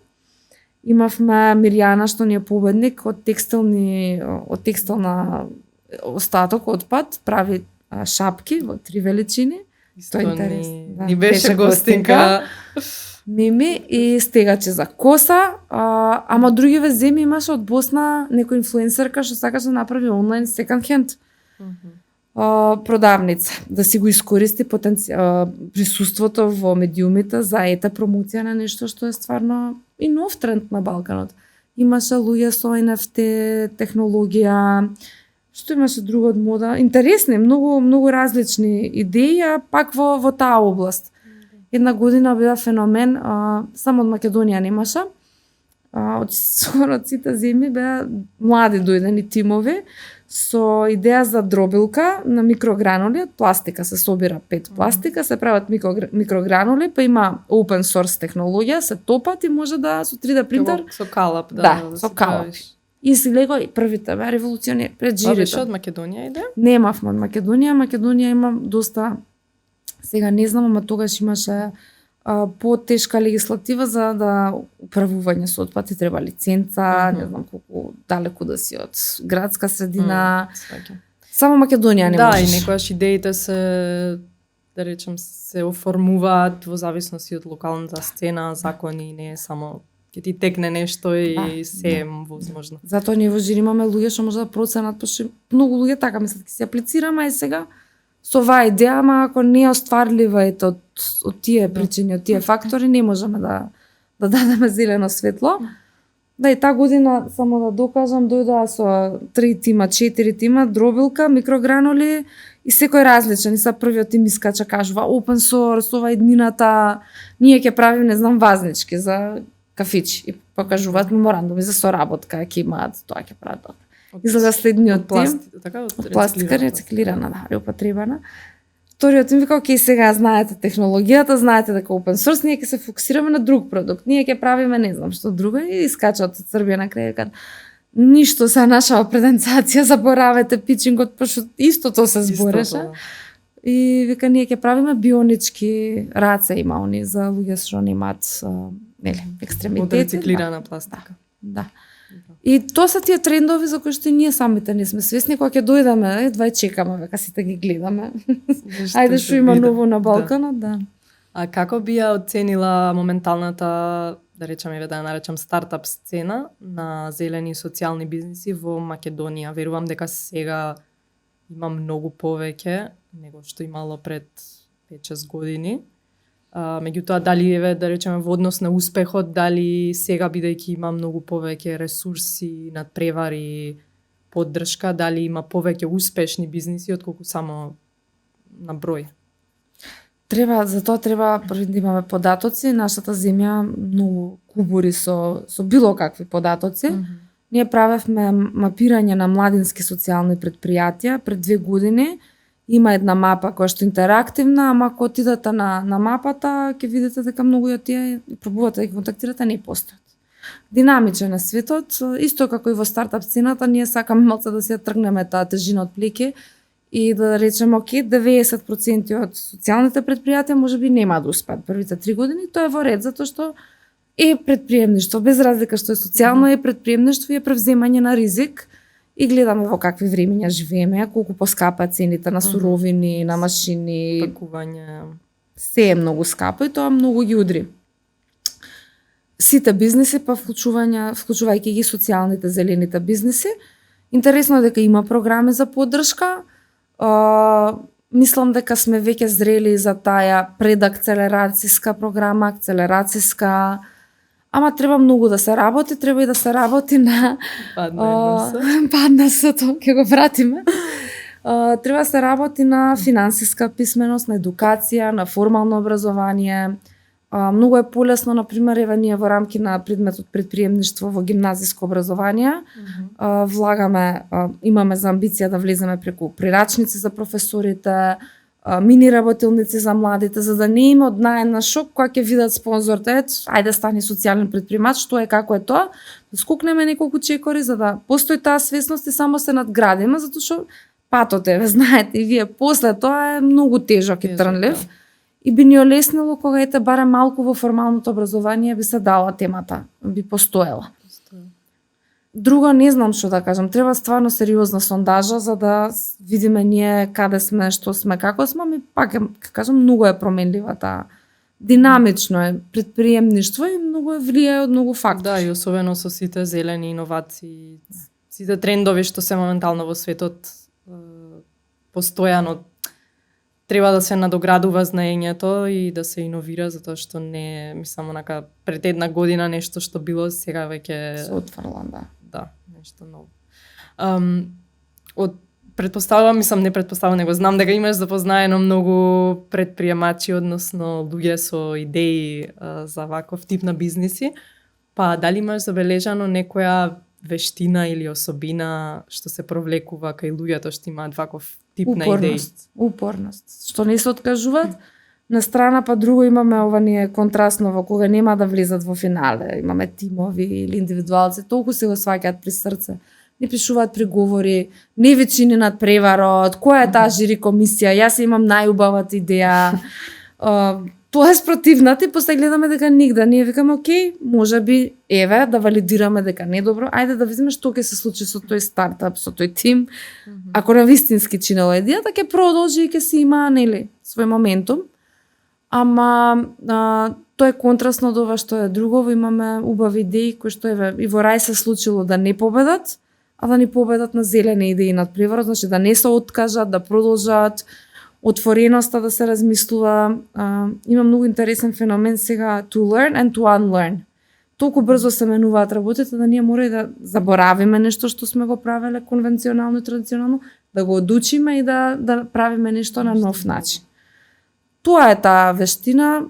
Speaker 1: Имавме Мирјана што ни е победник од текстилна остаток, отпад, прави шапки во 3 величини. Тоа е интересно.
Speaker 2: Ни беше гостинка.
Speaker 1: Мими и стегаче за коса, ама другиве земји имаше од Босна некој инфлуенсерка што сакаше да направи онлайн second hand продавница, да си го искористи присуството во медиумите за промоција на нешто што е стварно и нов тренд на Балканот. Имаше луѓе со NFT технологија, што имаше друго од мода, интересни, многу различни идеи, а пак во таа област. Една година била феномен, само од Македонија немаше. Од скоро сите земји беа млади дојдени тимови со идеја за дробилка на микрогранули, од пластика се собира 5 пластика, се прават микрогранули, па има open source технологија, се топат и може да со 3D принтер
Speaker 2: со калап
Speaker 1: со калап. И си лего и првите беа револуционер пред жирито.
Speaker 2: Беше од Македонија иде?
Speaker 1: Немавме од Македонија, Македонија има доста, сега не знам, ама тогаш имаше потешка легислатива за да управување со отпад и треба лиценца, не знам колку далеку да си од градска средина. Само Македонија не можеш.
Speaker 2: Да, и некојаш идеите се, да речем, се оформуваат во зависност од локалната сцена, закони, не е само ќе ти текне нешто и се е возможно.
Speaker 1: Затоа ние во Жир имаме луѓе што може да проценат, пошто многу луѓе така мислат, ќе се аплицираме и сега со оваа идеја, ама ако не е остварлива од тие причини, од тие фактори, не можеме да дадеме зелено светло. Да, и таа година, само да докажам, дојдоа со 3 тима, 4 тима, дробилка, микрогранули и секој различен. И са првиот тим искача, кажува, open source, ова еднината, ние ќе правиме, не знам, вазнички за кафичи. И покажуваат меморандуми за соработка, ќе имаат, тоа ќе прават. Изгледа следниот тим. Од пластика, рециклирана, да, реупотребана. Вториот тим вика, окей, сега знаете технологијата, знаете дека open source, ние ќе се фокусираме на друг продукт. Ние ќе правиме не знам што друго и искачат од Србија на крај кажат ништо са наша презентација, заборавете питчингот, пошто истото се збореше. И вика ние ќе правиме бионички раце има они за луѓе што немаат нели екстремитети.
Speaker 2: Од рециклирана пластика.
Speaker 1: Да. И тоа се тие трендови за кои што ние самите не сме свесни, кога ќе дојдеме, едва чекаме, века сите ги гледаме. Ајде што има ново на Балканот, да.
Speaker 2: А како би ја оценила моменталната, да речеме, да ја наречам стартап сцена на зелени и социјални бизниси во Македонија? Верувам дека сега има многу повеќе него што имало пред 5-6 години. Меѓутоа, дали еве да речеме во однос на успехот, дали сега бидејќи има многу повеќе ресурси, надпревари, поддршка, дали има повеќе успешни бизниси отколку само на број?
Speaker 1: Затоа треба први да имаме податоци. Нашата земја многу кубури со било какви податоци. Ние правевме мапирање на младински социјални предпријатија пред 2 години. Има една мапа која што е интерактивна, ама ако отидете на мапата, ќе видите дека многу од тие и пробувате да ги контактирате, не постојат. Динамичен е светот, исто како и во стартап сцената, ние сакаме малце да се тргнеме таа тежина од плеќе и да речеме, окей, 90% од социјалните предпријатија можеби нема да успеат првите 3 години, тоа е во ред, затоа што е предприемништво, без разлика што е социјално, е предприемништво и е превземање на ризик. И гледаме во какви времиња живееме, колку поскапа цените на суровини, на машини,
Speaker 2: пакување.
Speaker 1: Се е многу скапо и тоа многу ги удри. Сите бизниси, па вклучувајќи ги социјалните, зелените бизниси. Интересно е дека има програми за поддршка. Мислам дека сме веќе зрели за таа предакцелерацијска програма, ама треба многу да се работи, треба и да се работи на паднасото, ќе го вратиме. Треба да се работи на финансиска писменост, на едукација, на формално образование. Многу е полесно, например, еве ние во рамки на предметот предприемништво во гимназиско образование, влагаме, имаме за амбиција да влеземе преку прирачници за професорите, мини работилници за младите, за да не има однаен шок кога ќе видат спонзорите, ајде стани социјален предприемач, што е како е тоа, да скукнеме неколку чекори за да постои таа свесност и само се надградиме, затоа што патот е, знаете, и вие после тоа е многу тежок и трнлив. И би ни олеснило кога ете барем малку во формалното образование би се дала темата, би постоела. Друго не знам што да кажам, треба стварно сериозна сондажа за да видиме ние каде сме, што сме, како сме, ми пак кажам многу е променлива таа. Динамично е предприемништво и многу е влијае од многу фактори.
Speaker 2: Да, и особено со сите зелени иновации, сите трендови што се моментално во светот постојано треба да се надоградува знаењето и да се иновира, затоа што не, мислам, онака пред една година нешто што било, сега веќе
Speaker 1: се отврла, да.
Speaker 2: Да, нешто ново. Предпоставувам, не предпоставувам, него знам дека имаш запознаено многу предприемачи, односно луѓе со идеи за ваков тип на бизниси. Па дали имаш забележано некоја вештина или особина што се провлекува кај луѓето што имаат ваков тип на идеи?
Speaker 1: Упорност. Што не се откажуваат. На страна па друго имаме ова ние контрастно во кога нема да влезат во финале. Имаме тимови или индивидуалци, толку се го сваќаат при срце. Не пишуваат приговори, не вечини над преварот, која е таа жири комисија, јас имам најубавата идеја. Тоа е спротивната и после гледаме дека нигде. Ние викаме, окей, може би, еве, да валидираме дека не е добро, ајде да видиме што ќе се случи со тој стартап, со тој тим. Ако на вистински чинела идејата, ќе продолжи и ќе си има, нели, свој моментум. ама тоа е контрасно од ова што е друго, имаме убави идеи кои што и во рај се случило да не победат, а да ни победат на зелени идеи над приворот, значи да не се откажат, да продолжат, отвореноста да се размислува. Има многу интересен феномен сега to learn and to unlearn. Толку брзо се менуваат работите да ние мора и да заборавиме нешто што сме го правеле конвенционално и традиционално, да го одучиме и да правиме нешто на нов начин. Тоа е таа вештина.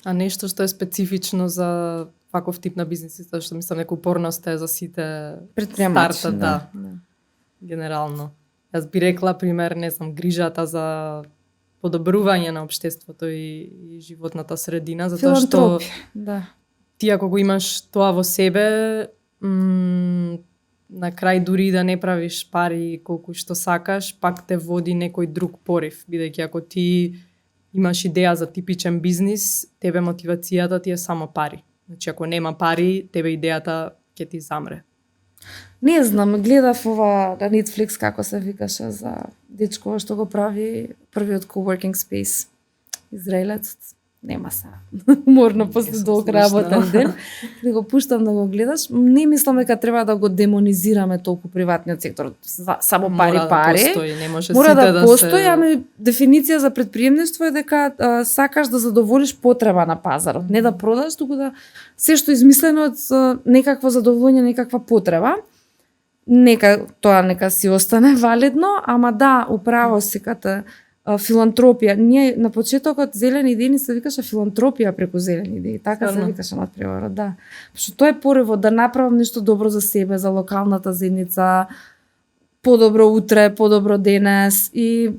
Speaker 2: А нешто што е специфично за ваков тип на бизниси, тоа што мислам дека упорност е за сите
Speaker 1: предприемачи,
Speaker 2: да. Генерално. Јас би рекла, пример, не знам, грижата за подобрување на општеството и животната средина, затоа што ти ако го имаш тоа во себе, на крај дури да не правиш пари колку што сакаш, пак те води некој друг порив, бидејќи ако ти имаш идеја за типичен бизнис, тебе мотивацијата ти е само пари. Значи ако нема пари, тебе идејата ќе ти замре.
Speaker 1: Не знам, гледав ова на Netflix како се викаше за дечко што го прави првиот coworking space. Израелец, нема се. Уморно после долг работен ден. Да го пуштам да го гледаш. Не мислам дека треба да го демонизираме толку приватниот сектор. Само пари. Мора да постои, ами дефиниција за предприемништво е дека сакаш да задоволиш потреба на пазарот, не да продаш, туку да се што измислено од некакво задоволување, некаква потреба. Нека си остане валидно, ама да, управо си ката филантропија. Ние на почетокот зелени идеи се викаше филантропија преку зелени идеи. Така се викаше над приворот, да. Што тоа е поривот да направам нешто добро за себе, за локалната заедница, подобро утре, подобро денес и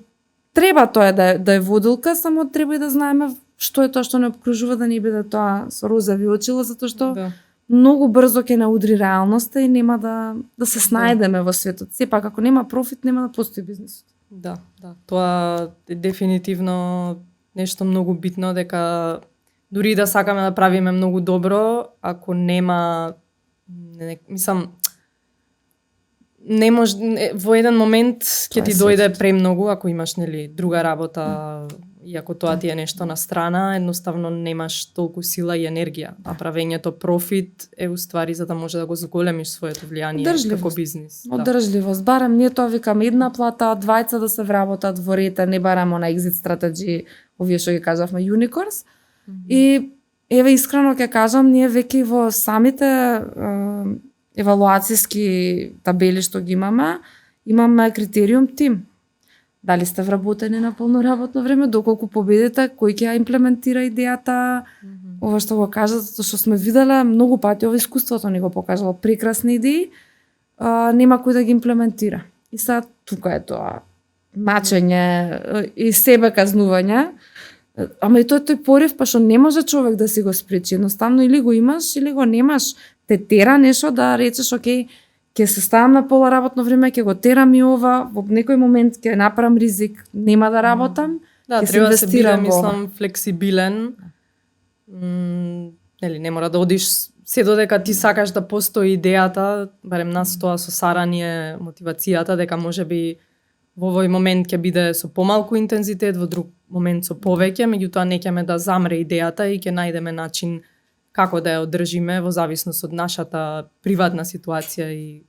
Speaker 1: треба тоа да е водилка, само треба и да знаеме што е тоа што не обкружува, да не биде тоа со розови очила, затоа што многу брзо ќе наудри реалноста и нема да се снајдеме во светот. Сепак ако нема профит, нема да постои бизнисот.
Speaker 2: Да. Тоа е дефинитивно нешто многу битно, дека дури да сакаме да правиме многу добро, ако нема, не може во еден момент ќе ти дојде премногу ако имаш друга работа. И ако тоа ти е нешто на страна, едноставно немаш толку сила и енергија. А правењето профит е уствари за да може да го зголемиш своето влијание како бизнис.
Speaker 1: Одржливост. Барем ние тоа викаме една плата, двајца да се вработат во ред, не барамо на exit strategy, овие што ги кажавме unicorns. И еве искрено ќе кажам, ние веќе во самите евалуацијски табели што ги имаме критериум тим. Дали сте вработени на полно работно време, доколку победите, кој ќе ја имплементира идејата, ова што го кажат, затоа што сме виделе многу пати, ова искуството ни го покажало, прекрасни идеи, нема кој да ги имплементира. И сега тука е тоа мачење и себе казнување, ама и тој порив, па што не може човек да си го спречи, едноставно или го имаш, или го немаш, те тера нешто да речеш, окей, ќе се ставам на пола работно време, ќе го терам и ова, во некој момент ќе направам ризик, нема да работам,
Speaker 2: ќе се инвестирам. Мислам, флексибилен. Не мора да одиш се додека ти сакаш да постои идејата, барем нас тоа со Сара ни е мотивацијата, дека можеби во овој момент ќе биде со помалку интензитет, во друг момент со повеќе, меѓутоа не ќе да замре идејата и ќе најдеме начин како да ја одржиме во зависност од нашата приватна ситуација и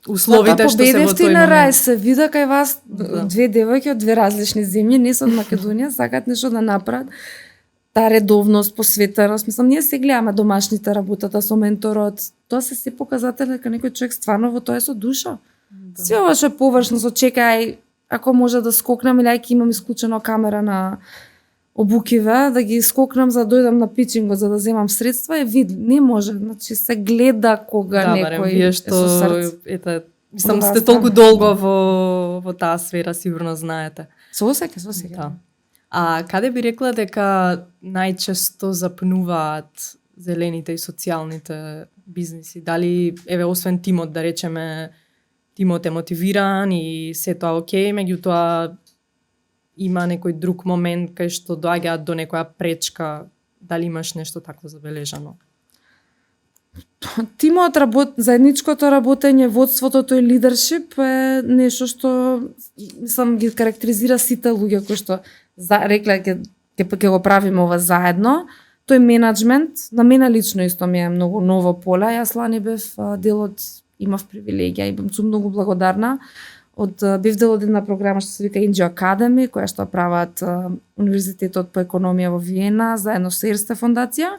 Speaker 2: условите што се во тој момент.
Speaker 1: На рај се вида кај вас две девојки од две различни земји, не се од Македонија, сакаат нешто да направат. Таа редовност, посветеност, мислам, ние се гледаме домашните работата со менторот. Тоа се показатели дека некој човек стварно во тоа е со душа. Све ова што е површно, со чекај, ако може да скокнам или ајки имам исклучено камера на обукиве, да ги скокнам за да дојдам на питчингот за да земам средства, не може. Значи се гледа кога некој
Speaker 2: вие што, е со срце. Мислам, сте толку долго во таа сфера, сигурно знаете.
Speaker 1: Со осеќа.
Speaker 2: Да. А каде би рекла дека најчесто запнуваат зелените и социјалните бизниси? Дали, освен тимот, да речеме, тимот е мотивиран и се тоа окей, меѓутоа има некој друг момент кај што доаѓаат до некоја пречка, дали имаш нешто такво забележано?
Speaker 1: Тимот, заедничкото работење, водството, тој лидершип е нешто што мислам ги карактеризира сите луѓе кои што рекле ќе ќе го правиме ова заедно. Тој менаџмент, на мене лично исто ми е многу ново поле. Јас лани бев дел од, имав привилегија и сум многу благодарна. Бев дел од една програма што се вика Indio Academy, која што прават Универзитетот по економија во Виена, заедно со Ерste фондација.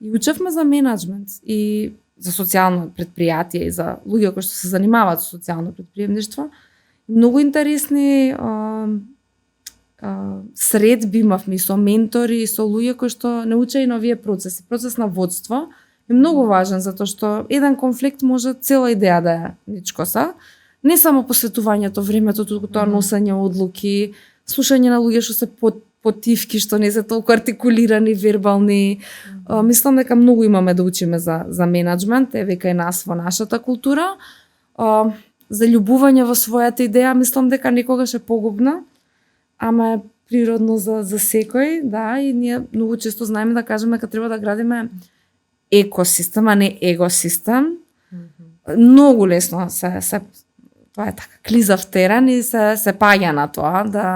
Speaker 1: И учевме за менаџмент и за социјално предпријатие и за луѓе кои што се занимаваат со социјално предприемништво. Многу интересни средби имавме со ментори, со луѓе кои што научеа и на овие процеси. Процес на водство е многу важен затоа што еден конфликт може цела идеја да ја ничкоса. Не само посветувањето, времето, туку тоа носење одлуки, слушање на луѓе што се потивки, што не се толку артикулирани, вербални. Мислам дека многу имаме да учиме за менаџмент, века и нас во нашата култура. За љубување во својата идеја, мислам дека никогаш е погубна, ама е природно за секој, да, и ние многу често знаеме да кажеме дека треба да градиме екосистем, а не егосистем. Многу лесно се тоа е така клизав терен и се паѓа на тоа да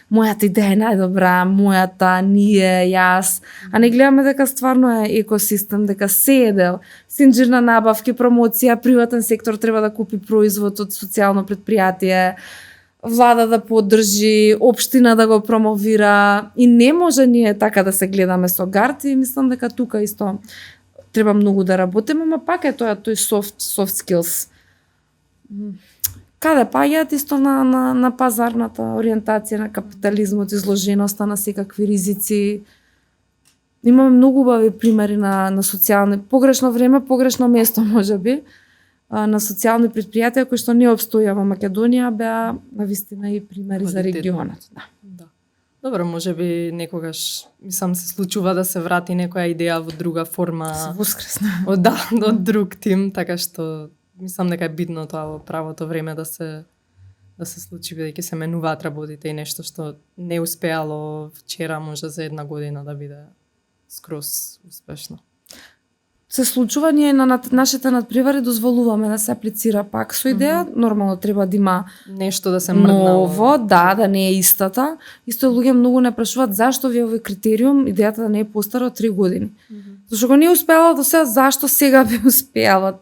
Speaker 1: мојата идеја е најдобра, мојата, ние, јас, а не гледаме дека стварно е екосистем, дека се е дел, синџирна набавки, промоција, приватен сектор треба да купи производ од социјално предпријатие, влада да поддржи, општина да го промовира и не може ние така да се гледаме со гард и мислам дека тука исто треба многу да работиме, ама пак е тој soft skills. Каде паѓаат исто на пазарната ориентација, на капитализмот, изложеноста на секакви ризици. Имаме многу убави примери на социјални, погрешно време, погрешно место можеби, на социјални предпријатија кои што не обстоја во Македонија, беа навистина и примери за регионот.
Speaker 2: Да. Добро, можеби некогаш, мислам, се случува да се врати некоја идеја во друга форма.
Speaker 1: Се воскресна.
Speaker 2: Од друг тим, така што мислам дека е битно тоа во правото време да се случи, бидејќи се менуваат работите и нешто што не успеало вчера може за една година да биде скроз успешно.
Speaker 1: Се случува, ние на нашите надпревари дозволуваме да се аплицира пак со идеја, нормално треба да има
Speaker 2: нешто да се мрднало.
Speaker 1: Ново, да не е истата. Исто луѓе многу не прашуваат зашто ви е овој критериум, идејата да не е постара од 3 години. Зашто го не успеала до сега, зашто сега би успеала?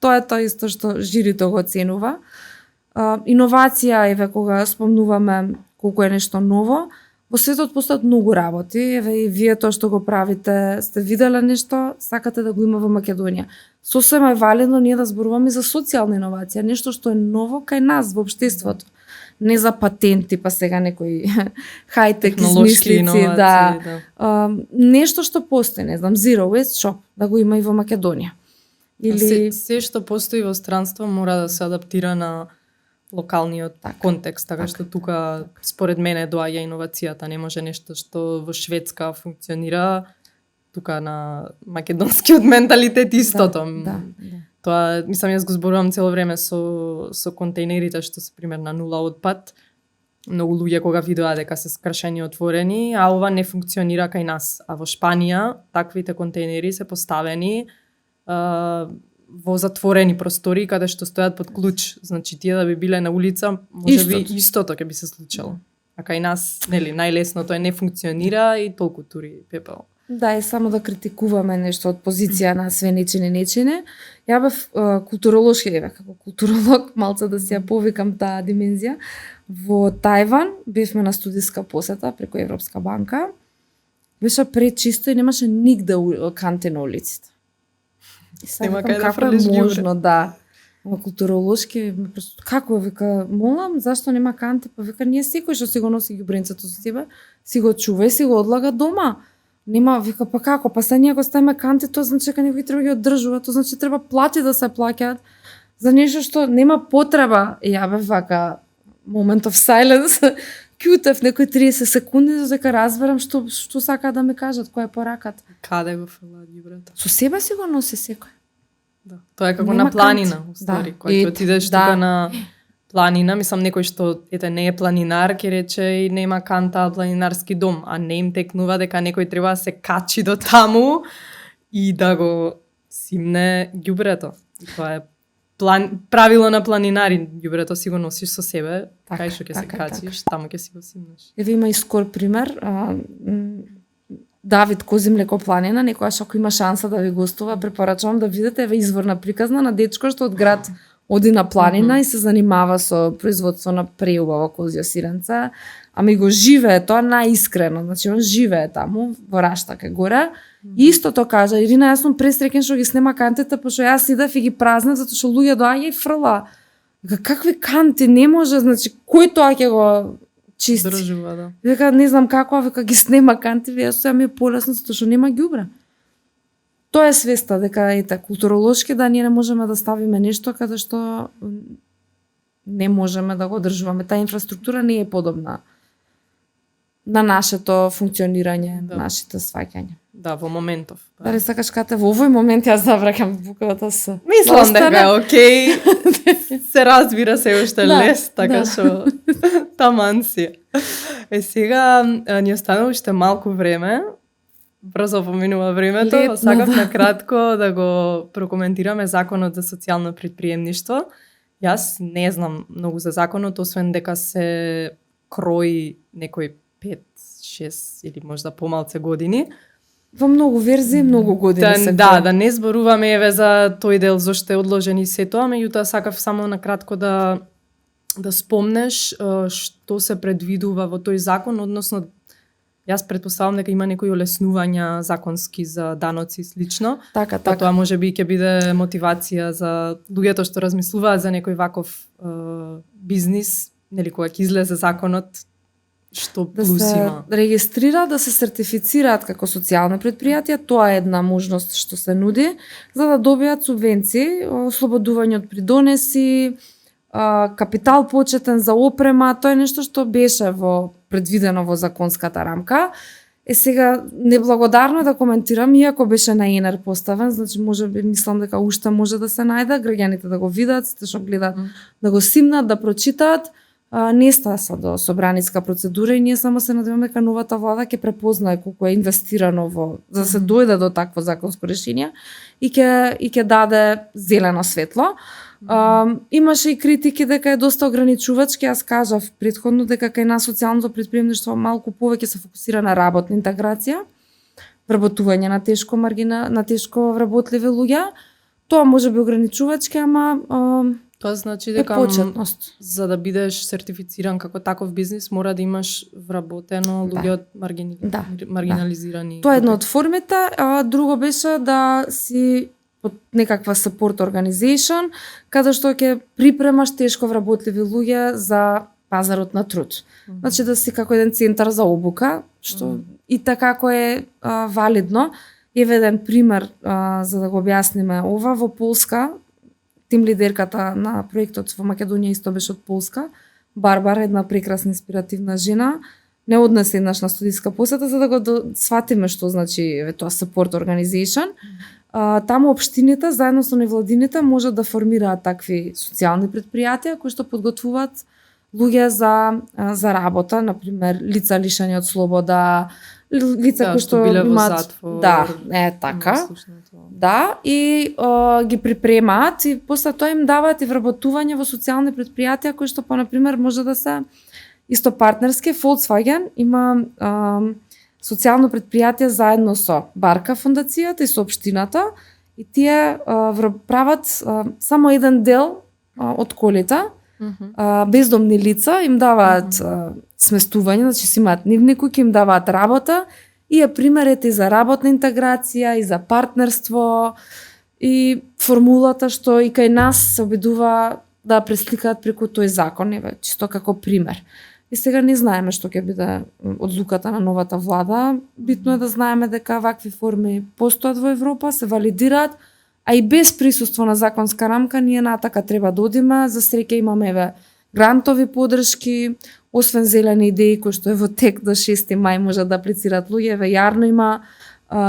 Speaker 1: Тоа е тоа исто што жирито го оценува. Иновација, еве, кога спомнуваме колку е нешто ново, во светот постојат многу работи, еве и вие тоа што го правите, сте виделе нешто, сакате да го има во Македонија. Сосема е валидно ние да зборуваме за социјална иновација, нешто што е ново кај нас во општеството. Не за патенти, па сега некои хајтек измислици, да. Нешто што постои, не знам, Zero Waste Shop, да го има и во Македонија.
Speaker 2: Или се што постои во странство мора да се адаптира на локалниот контекст, така што тука според мене доаѓа иновацијата, не може нешто што во Шведска функционира тука на македонскиот менталитет истото.
Speaker 1: Да.
Speaker 2: Тоа, мислам, јас го зборувам цело време со контейнерите што се пример на нула отпад. Многу луѓе кога видоа дека се скршени отворени, а ова не функционира кај нас. А во Шпанија таквите контейнери се поставени во затворени простори каде што стојат под клуч. Значи тие да би биле на улица, можеби истото ќе би се случило. А кај нас, нели, најлесното е не функционира и толку тури пепел.
Speaker 1: Да, и само да критикуваме нешто од позиција на све нечине. Ја бев културолошки, како културолог, малце да си ја повикам таа димензија. Во Тајван бевме на студиска посета преку Европска банка. Беше пречисто и немаше нигде канти на улиците.
Speaker 2: Нема кај да фрлиш
Speaker 1: можно, да. Културолошки, како вика, молам, зашто нема канти? Па вика, ние секој што си го носи ѓубренцето со себе, си го чува и си го одлага дома. Нема, вика, па како? Па се ние го ставиме канти, тоа значи дека некој треба ги одржува, тоа значи треба плати да се плаќаат за нешто што нема потреба. Ја бев вака moment of silence, кјутев некои 30 секунди за дека разберам што сака да ми кажат, која е пораката.
Speaker 2: Каде го фрлаат ѓубрето?
Speaker 1: Со себе си го носи секој.
Speaker 2: Да. Тоа е како нема на планина, уствари, кога ќе отидеш тука на планина, мислам некој што не е планинар, ќе рече и нема канта планинарски дом, а не им текнува дека некој треба да се качи до таму и да го симне ѓубрето. Тоа е правило на планинари, ѓубрето си го носиш со себе, кај што ќе се качиш, таму ќе си го симнеш.
Speaker 1: Еве има и скор пример, Давид Козимлеко планина, некојаш ако има шанса да ви гостува, препорачувам да видите, еве изворна приказна на дечко што од град оди на планина и се занимава со производство на преубаво козје сиренце, ами го живее тоа најискрено, значи он живее таму во Раштаке горе. И истото кажа, Ирина, јас сум пресреќен што ги снема кантите, пошто јас идев и ги празнев затоа што луѓе доаѓа и фрла. Какви канти, не може, значи кој тоа ќе го чисти?
Speaker 2: Држува, да.
Speaker 1: Века не знам како, века ги снема канти, јас тоа ми е полесно затоа што нема ѓубре. Тоа е свеста дека ете културолошки да ние не можеме да ставиме нешто каде што не можеме да го одржуваме. Таа инфраструктура не е подобна на нашето функционирање, нашите сваќања.
Speaker 2: Да, во моментов.
Speaker 1: Дали сакаш кате во овој момент јас завракам буквата се.
Speaker 2: Мислам дека окей. Се разбира се уште лес, така што таман си. Сега ни остана уште малку време. Брзо поминува времето, сакав на кратко да го прокоментираме законот за социјално претприемништво. Јас не знам многу за законот, освен дека се крои некој 5, 6 или можда помалце години.
Speaker 1: Во многу верзии, многу години се крои.
Speaker 2: Да не зборуваме еве за тој дел зошто е одложен и се тоа, меѓутоа сакав само на кратко да спомнеш што се предвидува во тој закон, односно јас претпоставам дека има некои олеснувања законски за даноци и слично.
Speaker 1: Така.
Speaker 2: Тоа можеби ќе биде мотивација за луѓето што размислуваат за некој ваков бизнис, нели кога ќе излезе законот, што плюс има.
Speaker 1: Да се регистрираат, да се сертифицираат како социјални претпријатија, тоа е една можност што се нуди, за да добијат субвенции, ослободување од придонеси, капитал почетен за опрема, тоа е нешто што беше предвидено во законската рамка. Сега неблагодарно да коментирам, иако беше на ЕНР поставен, значи можеби мислам дека уште може да се најде, граѓаните да го видат, сите што гледат да го симнат, да прочитаат. Не стаса до собраниска процедура и ние само се надеваме дека новата влада ќе препознае колку е инвестирано за да се дојде до такво законско решение и ќе даде зелено светло. Имаше и критики дека е доста ограничувачки, јас кажав претходно дека кај нас социјалното претприемништво малку повеќе се фокусира на работна интеграција, вработување на тешко вработливи луѓе. Тоа може би ограничувачки, ама
Speaker 2: тоа значи дека за да бидеш сертифициран како таков бизнис мора да имаш вработено луѓе од маргинализирани.
Speaker 1: Тоа е една од формите, а друго беше да си под некаква support organization, каде што ќе припремаш тешко вработливи луѓе за пазарот на труд. Значи да си како еден центар за обука, што и така како е валидно. Еве еден пример за да го објасниме ова во Полска. Тим лидерката на проектот во Македонија исто беше од Полска. Барбара, една прекрасна инспиративна жена, не однесе еднаш на студиска посета за да го сватиме што значи тоа support organization. Таму општините заедно со невладините можат да формираат такви социјални претпријатија кои што подготвуваат луѓе за работа, на пример лица лишени од слобода, лица кои што имаат така. Да, и ги припремаат и после тоа им даваат и вработување во социјални претпријатија кои што на пример може да се исто партнерски. Volkswagen има социјално претпријатие заедно со Барка фондацијата и со општината и тие прават само еден дел од колите, бездомни лица им даваат сместување, значи си имаат нивни куќи, им даваат работа и е примерет и за работна интеграција и за партнерство и формулата што и кај нас се обидува да пресликаат преку тој закон, еве чисто како пример. И сега не знаеме што ќе биде одлуката на новата влада. Битно е да знаеме дека вакви форми постојат во Европа, се валидираат, а и без присуство на законска рамка ние натака треба да одиме. За среќа имаме еве грантови подршки, освен зелени идеи кои што е во тек до 6 мај може да аплицираат луѓе. Еве Јарно има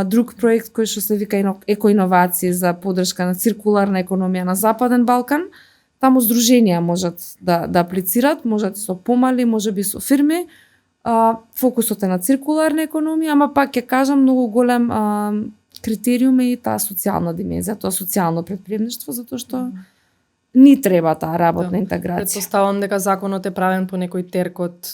Speaker 1: друг проект кој што се вика екоиновации за подршка на циркуларна економија на Западен Балкан. Таму здруженија можат да аплицираат, можат со помали, можеби со фирми. Фокусот е на циркуларна економија, ама пак ќе кажам многу голем критериум е и таа социјална димензија, тоа социјално претприемништво, затоа што ни треба таа работна интеграција.
Speaker 2: Претпоставам дека законот е правен по некој терк од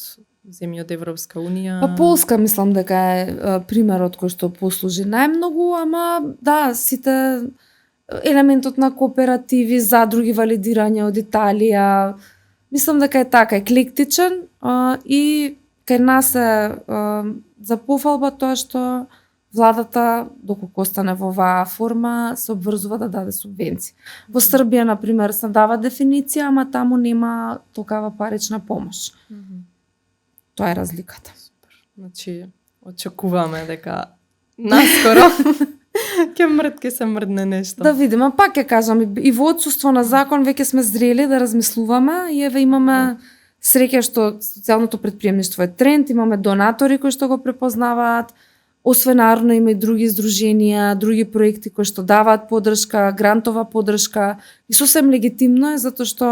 Speaker 2: земји од Европска унија.
Speaker 1: Па Полска мислам дека е примерот кој што послужи најмногу, ама да, сите елементот на кооперативи, задруги, валидирање од Италија, мислам дека е така еклектичен и кај нас е за пофалба тоа што владата, доколку остане во оваа форма, се обврзува да даде субвенции. Во Србија, например, се дава дефиниција, ама таму нема токава парична помош. Тоа е разликата.
Speaker 2: Супер. Значи, очекуваме дека наскоро ќе се мрдне нешто.
Speaker 1: Да видиме, пак ќе кажам, и во отсуство на закон веќе сме зрели да размислуваме и еве имаме среќа што социјалното претприемништво е тренд, имаме донатори кои што го препознаваат. Освен наравно има и други здруженија, други проекти кои што даваат поддршка, грантова поддршка и сосем легитимно е затоа што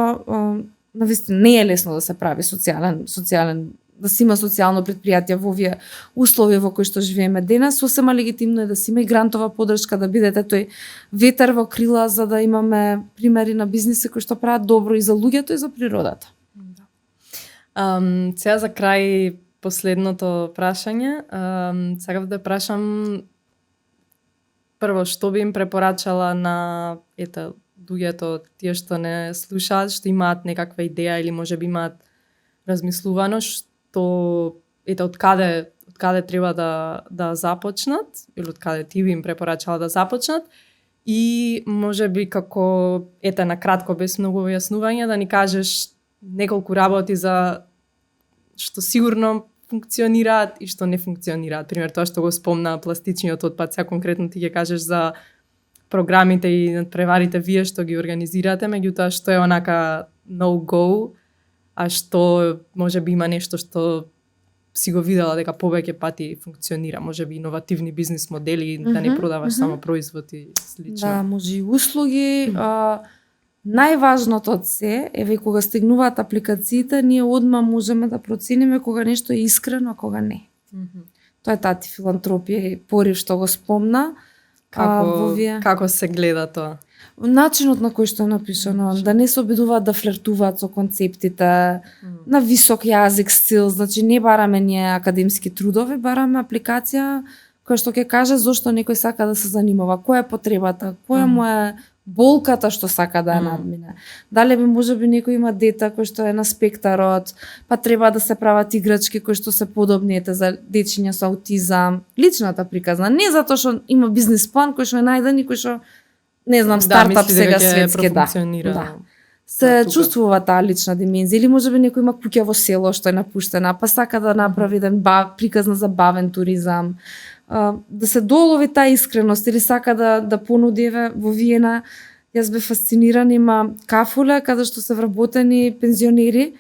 Speaker 1: навистина не е лесно да се прави социјален да си има социјално претпријатие во овие услови во кои што живееме денес, сосема легитимно е да си има и грантова поддршка, да бидете тој ветер во крила за да имаме примери на бизниси кои што прават добро и за луѓето и за природата.
Speaker 2: Сега за крај последното прашање, сакав да прашам прво што би им препорачала на луѓето, тие што не слушаат, што имаат некаква идеја или можеби имаат размислувано што од каде треба да започнат или од каде ти би им препорачала да започнат и можеби како на кратко без многу објаснување да ни кажеш неколку работи за што сигурно функционираат и што не функционираат. Пример, тоа што го спомна пластичниот отпад, сега конкретно ти ќе кажеш за програмите и надпреварите вие што ги организирате, меѓутоа што е онака no-go, а што можеби има нешто што си го видела дека повеќе пати функционира, можеби иновативни бизнис модели, да не продаваш само производ и слично.
Speaker 1: Да, може и услуги. Најважното од се, еве кога стигнуваат апликациите, ние одма можеме да процениме кога нешто е искрено, а кога не. Тоа е тати филантропија и порив што го спомна.
Speaker 2: Како се гледа тоа?
Speaker 1: Начинот на кој што е напишано, да не се обидуваат да флиртуваат со концептите, на висок јазик, стил, значи не бараме ние академски трудови, бараме апликација која што ќе каже зошто некој сака да се занимава, која е потребата, која му е болката што сака да ја надмине. Дали би можеби некој има дете кој што е на спектарот, па треба да се прават играчки кои што се подобни за дечиња со аутизам, личната приказна, не затоа што има бизнис план кој што е најден и кој што не знам, стартап сега светски, да. Се чувствува таа лична димензија или можеби некој има куќа во село што е напуштена, па сака да направи еден приказна за бавен туризам. Да се долови таа искреност или сака да понуди во Виена. Јас бе фасциниран, има кафуле каде што се вработени пензионери,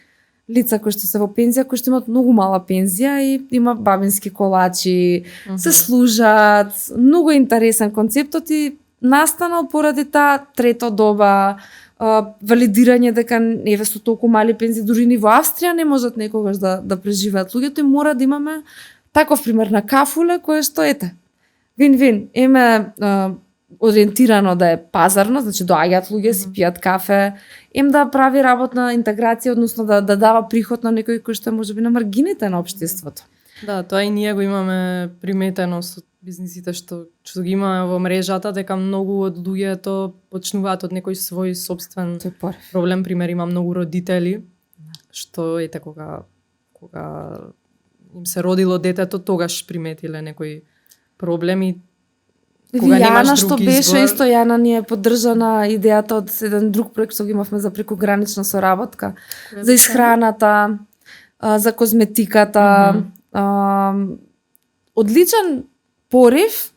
Speaker 1: лица кои што се во пензија, кои што имаат многу мала пензија и има бабински колачи, се служат, многу интересен концептот и настанал поради таа трето доба, валидирање дека еве со толку мали пензии дури ни во Австрија не можат некогаш да преживеат луѓето и мора да имаме таков пример на кафуле кое што вин-вин, ориентирано да е пазарно, значи доаѓаат луѓе, си пијат кафе, да прави работна интеграција, односно да дава приход на некој кој што е можеби на маргините на општеството.
Speaker 2: Да, тоа и ние го имаме приметено со бизнисите што ги имаме во мрежата, дека многу од луѓето почнуваат од некој свој собствен проблем. Пример, има многу родители што кога им се родило детето, тогаш приметиле некој проблем и кога немаш друг избор.
Speaker 1: Јана што беше исто, Јана ни е поддржана идејата од еден друг проект што ги имавме за прекогранична соработка, за исхраната, за козметиката. Одличен порив,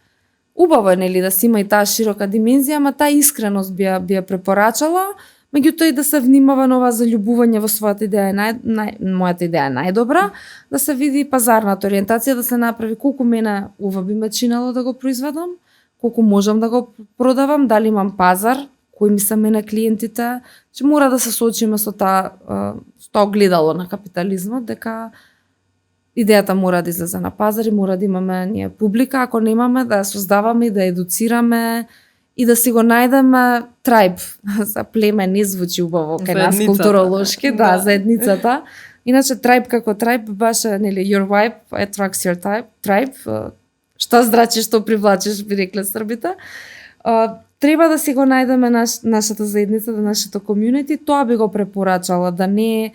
Speaker 1: убаво е нели да се има и таа широка димензија, ама таа искреност би ја препорачала, меѓутоа и да се внимава на ова заљубување во својата идеја мојата идеја е најдобра, да се види пазарната ориентација, да се направи колку мене ова би ме чинело да го произведам, колку можам да го продавам, дали имам пазар, кои ми се мене клиентите, че мора да се соочиме со тоа гледало на капитализмот, дека идејата мора да излезе на пазар и мора да имаме ние публика, ако немаме да ја создаваме и да едуцираме и да си го најдеме трајб. За племе не звучи убаво кај нас културолошки, да, заедницата. Иначе трајб како трајб баше, нели, your vibe attracts your tribe. Што здрачи, што привлачиш, би рекле србите. Треба да си го најдеме нашата заедница, нашето комјунити, тоа би го препорачала, да не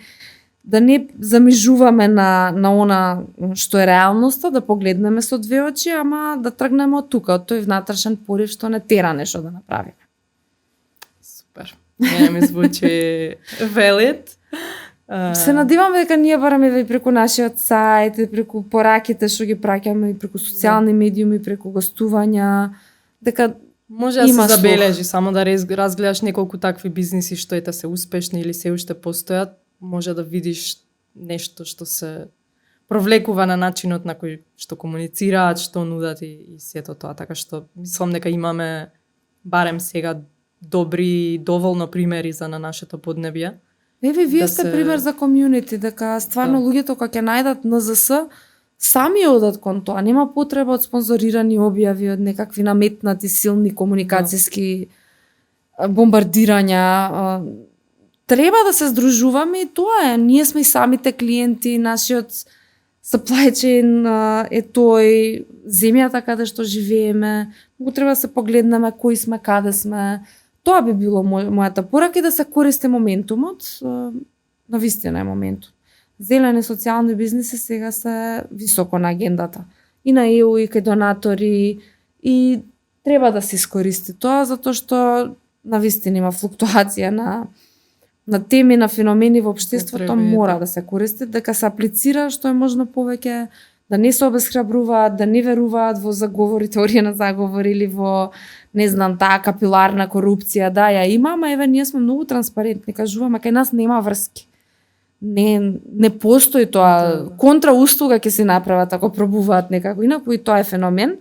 Speaker 1: замижуваме на она што е реалноста, да погледнеме со две очи, ама да тргнеме од тука, од тој внатрешен порив што не тера нешто да направиме.
Speaker 2: Супер. Не ми звучи велит.
Speaker 1: Се надивам дека ние бараме и преку нашиот сајт, и преку пораките што ги праќаме, и преку социјални медиуми, преку гостувања, дека
Speaker 2: може да се забележи, само да разгледаш неколку такви бизниси што ете се успешни или се уште постојат, може да видиш нешто што се провлекува на начинот на кој што комуницираат, што нудат и сето тоа. Така што мислам дека имаме барем сега добри, доволно примери за на нашето поднебје.
Speaker 1: Еве, вие сте пример за комјунити, дека стварно луѓето кога ќе најдат НЗС, сами одат кон тоа. Нема потреба од спонзорирани објави, од некакви наметнати силни комуникацијски бомбардирања. Треба да се здружуваме и тоа е. Ние сме и самите клиенти, нашиот supply chain е тој, земјата каде што живееме. Многу треба да се погледнеме кои сме, каде сме. Тоа би било мојата порака и да се користи моментумот, на вистина е моментум. Зелени социјални бизниси сега се високо на агендата. И на ЕУ, и кај донатори, и треба да се искористи тоа, затоа што на вистина има флуктуација на теми, на феномени во општеството, мора да се користи, дека се аплицира што е можно повеќе, да не се обесхрабруваат, да не веруваат во заговори, теорија на заговори или во, не знам, таа капиларна корупција. Да, ја има, ама еве ние сме многу транспарентни, кажуваме, кај нас нема врски. Не постои тоа. Контрауслуга ќе се направат ако пробуваат некако. Инаку и тоа е феномен.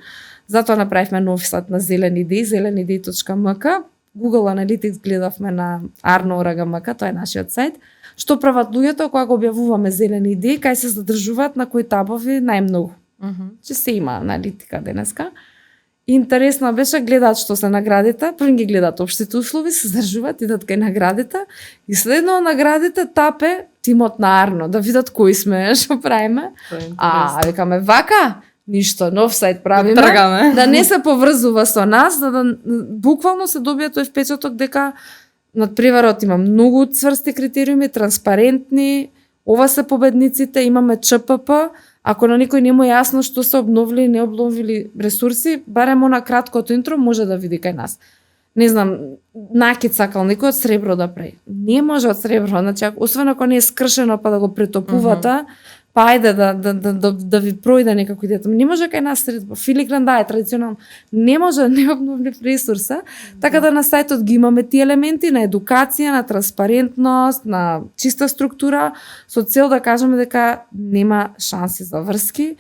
Speaker 1: Затоа направивме нов сајт на Зелени идеи, zelenidei.mk. Google Analytics гледавме на Arno.mk, тоа е нашиот сајт. Што прават луѓето кога го објавуваме зелени идеи, кај се задржуваат на кои табови најмногу. Че се има аналитика денеска. Интересно беше, гледаат што се наградите, прво ги гледаат општите услови, се задржуваат, идат кај наградите и следно наградите тапе тимот на Арно, да видат кои сме, што правиме. Викаме вака, ништо, нов сајт правиме, да не се поврзува со нас, да буквално се добија тој впечаток дека надпреварот има многу цврсти критериуми, транспарентни, ова се победниците, имаме ЧПП. Ако на никој не му е јасно што се обновили и не обновили ресурси, барем она краткото интро може да види кај нас. Не знам, накид сакал некој од сребро да прави. Не може од сребро, значи освен ако не е скршено па да го претопувате, па ајде да ви пројде некако идејата. Не може кај нас сребро. Филигран да е традиционално. Не може, не обновлив ресурса. Така да на сајтот ги имаме тие елементи на едукација, на транспарентност, на чиста структура, со цел да кажеме дека нема шанси за врски.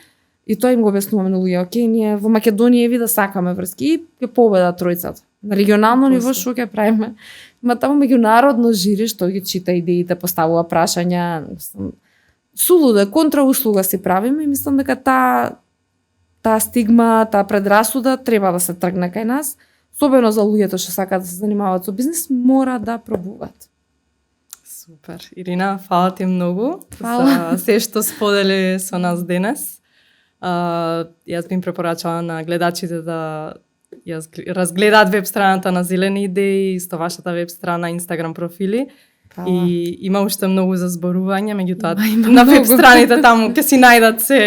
Speaker 1: И тоа им го објаснуваме на луѓе. Океј, ние во Македонија ви да сакаме врски и ќе победа тројцата. На регионално ниво што ќе правиме? Има таму меѓународно жири што ги чита идеите, поставува прашања. Сулуда, контрауслуга си правиме и мислам дека таа стигма, таа предрасуда треба да се тргне кај нас. Особено за луѓето што сакаат да се занимаваат со бизнис, мора да пробуваат.
Speaker 2: Супер. Ирина, фала ти многу за се што сподели со нас денес. Јас би им препорачала на гледачите да разгледаат веб страната на Зелени идеи, исто вашата веб страна, Инстаграм профили. И има уште многу за зборување, меѓутоа на веб страните таму ќе си најдат се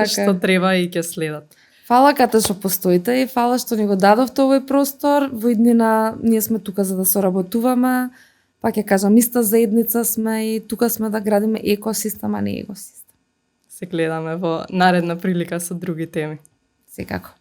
Speaker 2: што треба и ќе следат.
Speaker 1: Фала ката што постоите и фала што ни го дадовте овој простор. Во иднина ние сме тука за да соработуваме. Па ќе кажам, иста заедница сме и тука сме да градиме екосистем, а не егосистем.
Speaker 2: Се гледаме во наредна прилика со други теми.
Speaker 1: Секако.